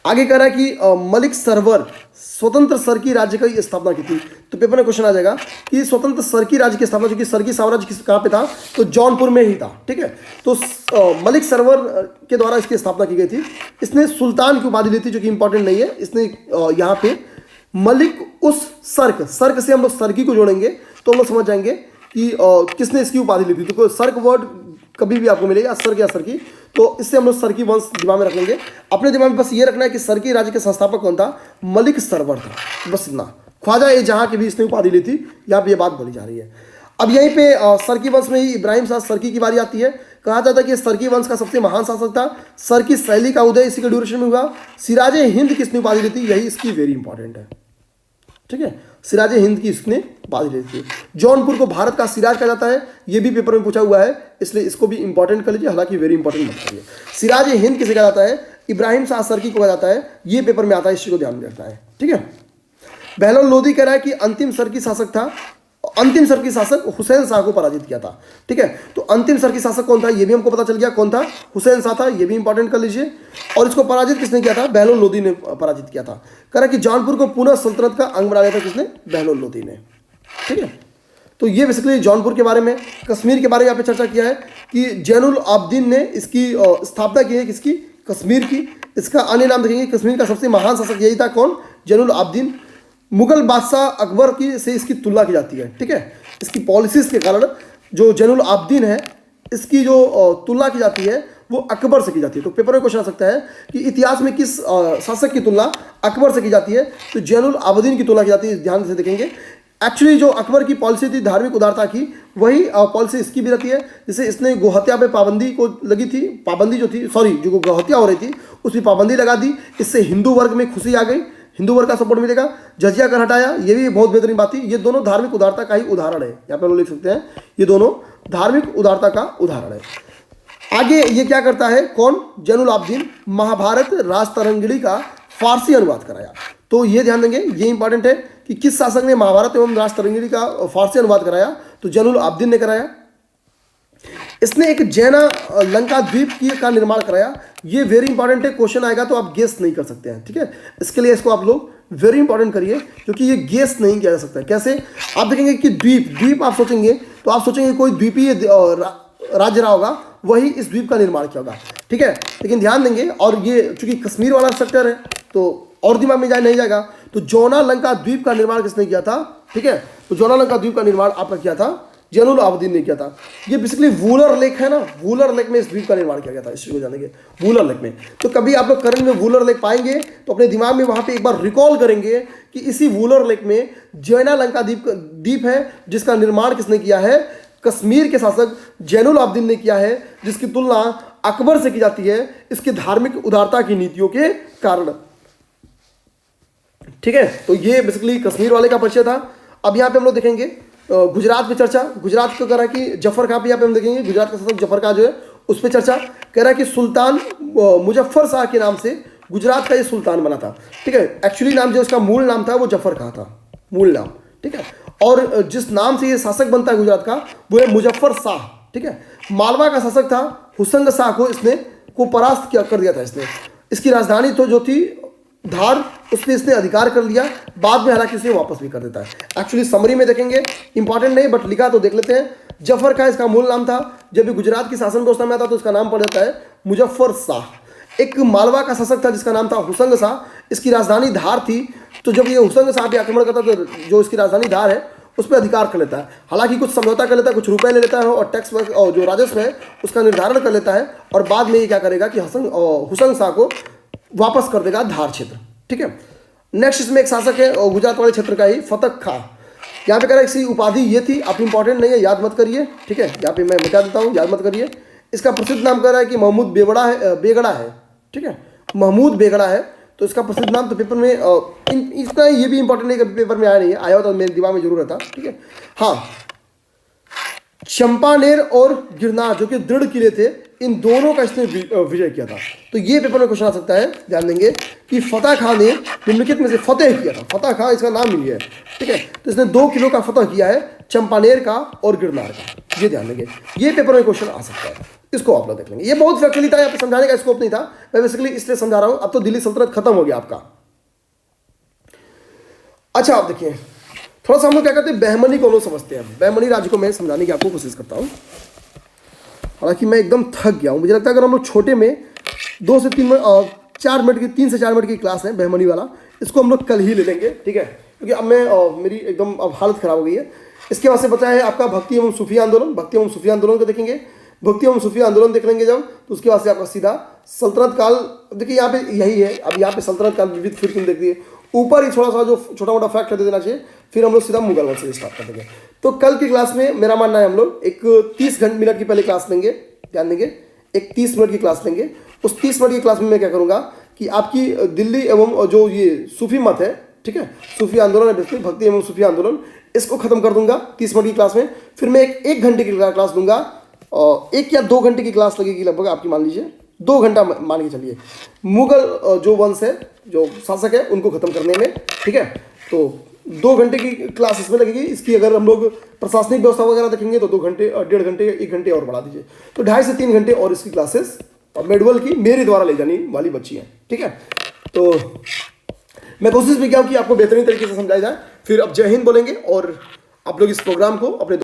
आगे कह रहा है कि मलिक सरवर स्वतंत्र सरकी राज्य की स्थापना की थी। तो पेपर में क्वेश्चन आ जाएगा कि स्वतंत्र सरकी राज्य की स्थापना, जो कि सरकी साम्राज्य कहाँ पे था, तो जौनपुर में ही था, ठीक है। तो मलिक सरवर के द्वारा इसकी स्थापना की गई थी। इसने सुल्तान की उपाधि ली थी, जो कि इंपॉर्टेंट नहीं है। इसने यहाँ पे मलिक उस सर्क से हम लोग सरकी को जोड़ेंगे तो हम लोग समझ जाएंगे कि किसने इसकी उपाधि ली थी। तो सर्क वर्ड कभी भी आपको मिलेगा, सर्क या सरकी, तो इससे हम लोग सरकी वंश दिमाग में रख लेंगे। अपने दिमाग में बस ये रखना है कि सरकी राज्य के संस्थापक कौन था, मलिक सरवर था, बस इतना। ख्वाजा ए जहाँ की भी इसने उपाधि ली थी, यहाँ पे ये बात बोली जा रही है। अब यहीं पे सरकी वंश में ही इब्राहिम शाह सरकी की बारी आती है। कहा जाता है कि सरकी वंश का सबसे महान शासक था। सरकी शैली का उदय इसी के ड्यूरेशन में हुआ। सिराज हिंद किसने उपाधि ली थी, यही इसकी वेरी इंपॉर्टेंट है, ठीक है। सिराज हिंद की इसने उपाधि ली थी। जौनपुर को भारत का सिराज कहा जाता है, ये भी पेपर में पूछा हुआ है, इसलिए इसको भी इंपॉर्टेंट कर लीजिए, हालांकि वेरी इंपॉर्टेंट मत करिए। सिराज हिंद किसे कहा जाता है, इब्राहिम शाह सरकी को कहा जाता है, ये पेपर में आता है, इसी को ध्यान में रखना है, ठीक है। बहलोल लोदी कह रहा है कि अंतिम सरकी शासक था, अंतिम सरकी शासक हुसैन शाह को पराजित किया था, ठीक है। तो अंतिम सरकी शासक कौन था, ये भी हमको पता चल गया, कौन था, हुसैन शाह था, ये भी इंपॉर्टेंट कर लीजिए। और इसको पराजित किसने किया था, बहलोल लोदी ने पराजित किया था। कह रहा कि जौनपुर को पुनः सल्तनत का अंग बना दिया था, किसने, बहलोल लोदी ने, ठीक है। तो ये बेसिकली जौनपुर के बारे में। कश्मीर के बारे में यहाँ पे चर्चा किया है कि जैनुल आबदीन ने इसकी स्थापना की है, किसकी, कश्मीर की। इसका अन्य नाम देखेंगे, कश्मीर का सबसे महान शासक यही था, कौन, जैनुल आबदीन। मुगल बादशाह अकबर की से इसकी तुलना की जाती है, ठीक है। इसकी पॉलिसीज के कारण जो जैनुल आबदीन है, इसकी जो तुलना की जाती है वो अकबर से की जाती है। तो पेपर में क्वेश्चन आ सकता है कि इतिहास में किस शासक की तुलना अकबर से की जाती है, तो जैनुल आबदीन की तुलना की जाती है, ध्यान से देखेंगे। एक्चुअली जो अकबर की पॉलिसी थी धार्मिक उदारता की, वही पॉलिसी इसकी भी रहती है। जैसे इसने गोहत्या पे पाबंदी को लगी थी, पाबंदी जो थी, सॉरी, जो गोहत्या हो रही थी उस पर पाबंदी लगा दी। इससे हिंदू वर्ग में खुशी आ गई, हिंदू वर्ग का सपोर्ट मिलेगा। जजिया कर हटाया, ये भी बहुत बेहतरीन बात थी। ये दोनों धार्मिक उदारता का ही उदाहरण है, यहाँ पे लोग लिख सकते हैं, ये दोनों धार्मिक उदारता का उदाहरण है। आगे ये क्या करता है, कौन, जैनुल आबदीन, महाभारत राजतरंगिणी का फारसी अनुवाद कराया। तो ये ध्यान देंगे, ये इंपॉर्टेंट है कि किस शासक ने महाभारत एवं राजतरंगिणी का फारसी अनुवाद कराया, तो जैनुल आबदीन ने कराया। इसने एक जैना लंका द्वीप की का निर्माण कराया। ये वेरी इंपॉर्टेंट है, क्वेश्चन आएगा तो आप गेस नहीं कर सकते हैं, ठीक है। इसके लिए इसको आप लोग वेरी इंपॉर्टेंट करिए, क्योंकि ये गेस नहीं किया जा सकता है। कैसे, आप देखेंगे कि द्वीप आप सोचेंगे तो आप सोचेंगे कोई द्वीपीय राज्य रहा होगा, वही इस द्वीप का निर्माण किया होगा, ठीक है। लेकिन ध्यान देंगे, और ये चूंकि कश्मीर वाला सेक्टर है तो और दिमाग में नहीं जाएगा, तो जौना लंका द्वीप का निर्माण किसने किया था? ठीक है, तो जौना लंका द्वीप का निर्माण आपका किया था जैनुल आबदीन ने किया था। ये बेसिकली वूलर लेक है ना, वूलर लेक में इस द्वीप का निर्माण किया गया था, इस चीज को जानेंगे वूलर लेक में। तो कभी आप लोग करंट में वूलर लेक पाएंगे तो अपने दिमाग में वहां पे एक बार रिकॉल करेंगे कि इसी वूलर लेक में जैना लंका द्वीप है जिसका निर्माण किसने किया है? कश्मीर के शासक जैनुल आबदीन ने किया है, जिसकी तुलना अकबर से की जाती है इसकी धार्मिक उदारता की नीतियों के कारण। ठीक है, तो ये बेसिकली कश्मीर वाले का परिचय था। अब यहाँ पे हम लोग देखेंगे गुजरात पे चर्चा। गुजरात को कह रहा है कि जफर खां पे यहाँ पे हम देखेंगे गुजरात का शासक जफर खां जो है उस पर चर्चा। कह रहा है कि सुल्तान मुजफ्फर शाह के नाम से गुजरात का ये सुल्तान बना था। ठीक है, एक्चुअली नाम जो इसका मूल नाम था वो जफर खां था, मूल नाम। ठीक है, और जिस नाम से ये शासक बनता है गुजरात का वो है मुजफ्फर शाह। ठीक है, मालवा का शासक था हुसंग शाह को परास्त कर दिया था इसने। इसकी राजधानी तो जो थी धार, उस पर इसने अधिकार कर लिया, बाद में हालांकि इसे वापस भी कर देता है। एक्चुअली समरी में देखेंगे, इंपॉर्टेंट नहीं बट लिखा तो देख लेते हैं। जफर खां इसका मूल नाम था। जब भी गुजरात की शासन व्यवस्था में आता तो इसका नाम पड़ जाता है मुजफ्फर शाह। एक मालवा का शासक था जिसका नाम था हुसंग शाह, इसकी राजधानी धार थी। तो जब ये हुसंग शाह पे आक्रमण करता तो जो इसकी राजधानी धार है उस पर अधिकार कर लेता है। हालांकि कुछ समझौता कर लेता है, कुछ रुपए ले लेता है और टैक्स और जो राजस्व है उसका निर्धारण कर लेता है, और बाद में ये क्या करेगा कि हुसंग शाह को वापस कर देगा धार क्षेत्र। ठीक है, नेक्स्ट इसमें एक शासक है और गुजरात वाले क्षेत्र का ही फतह खां। यहाँ पे कह रहा है इसकी उपाधि ये थी, आप इंपॉर्टेंट नहीं है, याद मत करिए। ठीक है, यहाँ पे मैं मिटा देता हूँ, याद मत करिए। इसका प्रसिद्ध नाम कह रहा है कि महमूद बेगड़ा है। ठीक है, महमूद बेगड़ा है, तो इसका प्रसिद्ध नाम तो पेपर में इतना ये भी इंपॉर्टेंट नहीं, कभी पेपर में आया नहीं है, आया होता तो मेरे दिमाग में जरूर रहता। ठीक है, हाँ, चंपानेर और गिरनार जो कि दृढ़ किले थे, इन दोनों का इसने विजय किया था। तो ये पेपर में क्वेश्चन आ सकता है, ध्यान देंगे कि फतह खां ने निम्नलिखित में से फतेह किया था। फतह खां इसका नाम ही है। ठीक है, तो इसने 2 किलो का फतह किया है, चंपानेर का और गिरनार का। ये ध्यान देंगे, ये पेपर में क्वेश्चन आ सकता है, इसको आप लोग देख लेंगे। ये बहुत फैक्चुअली था, यहाँ पे समझाने का स्कोप नहीं था, मैं बेसिकली इसलिए समझा रहा हूँ। अब तो दिल्ली सल्तनत खत्म हो गया आपका। अच्छा, आप देखिए थोड़ा सा हम लोग क्या करते हैं, बहमनी को हम लोग समझते हैं। बहमनी राज्य को मैं समझाने की आपको कोशिश करता हूँ। हालांकि मैं एकदम थक गया हूँ, मुझे लगता है अगर हम लोग छोटे में 2 से 3 मिनट 4 मिनट की 3 से 4 मिनट की क्लास है बहमनी वाला, इसको हम लोग कल ही ले लेंगे। ठीक है, क्योंकि अब मैं मेरी एकदम अब हालत खराब हो गई है। इसके बाद से बचा है आपका भक्ति एवं सूफी आंदोलन। भक्ति एवं सूफी आंदोलन को देखेंगे, भक्ति एवं सूफी आंदोलन देख लेंगे जब, तो उसके बाद से आपका सीधा सल्तनत काल। देखिए यहाँ पे यही है, अब यहाँ पे सल्तनत काल विविध फिर तुम देख दिए, ऊपर ही थोड़ा सा जो छोटा मोटा फैक्ट दे देना चाहिए, फिर हम लोग सीधा मुगल वंश से स्टार्ट कर देंगे। तो कल की क्लास में मेरा मानना है हम लोग एक 30 मिनट की पहले क्लास लेंगे, ध्यान देंगे, एक 30 मिनट की क्लास लेंगे। उस 30 मिनट की क्लास में मैं क्या करूँगा कि आपकी दिल्ली एवं जो ये सूफी मत है, ठीक है, सूफी आंदोलन है बेसिकली, भक्ति एवं सूफी आंदोलन, इसको खत्म कर दूंगा 30 मिनट की क्लास में। फिर मैं एक घंटे की क्लास दूंगा, और 1 या 2 घंटे की क्लास लगेगी लगभग आपकी, मान लीजिए 2 घंटा मान के चलिए, मुगल जो वंश है, जो शासक है, उनको खत्म करने में। ठीक है, तो 2 घंटे की क्लास इसमें लगेगी। इसकी अगर हम लोग प्रशासनिक व्यवस्था वगैरह देखेंगे तो 2 घंटे, 1.5 घंटे, 1 घंटे और बढ़ा दीजिए, तो 2.5 से 3 घंटे और इसकी क्लासेस मेडवल की मेरे द्वारा ले जाने वाली बच्ची हैं। ठीक है, तो मैं कोशिश भी किया कि आपको बेहतरीन तरीके से समझाया जाए। फिर अब जय हिंद बोलेंगे और आप लोग इस प्रोग्राम को अपने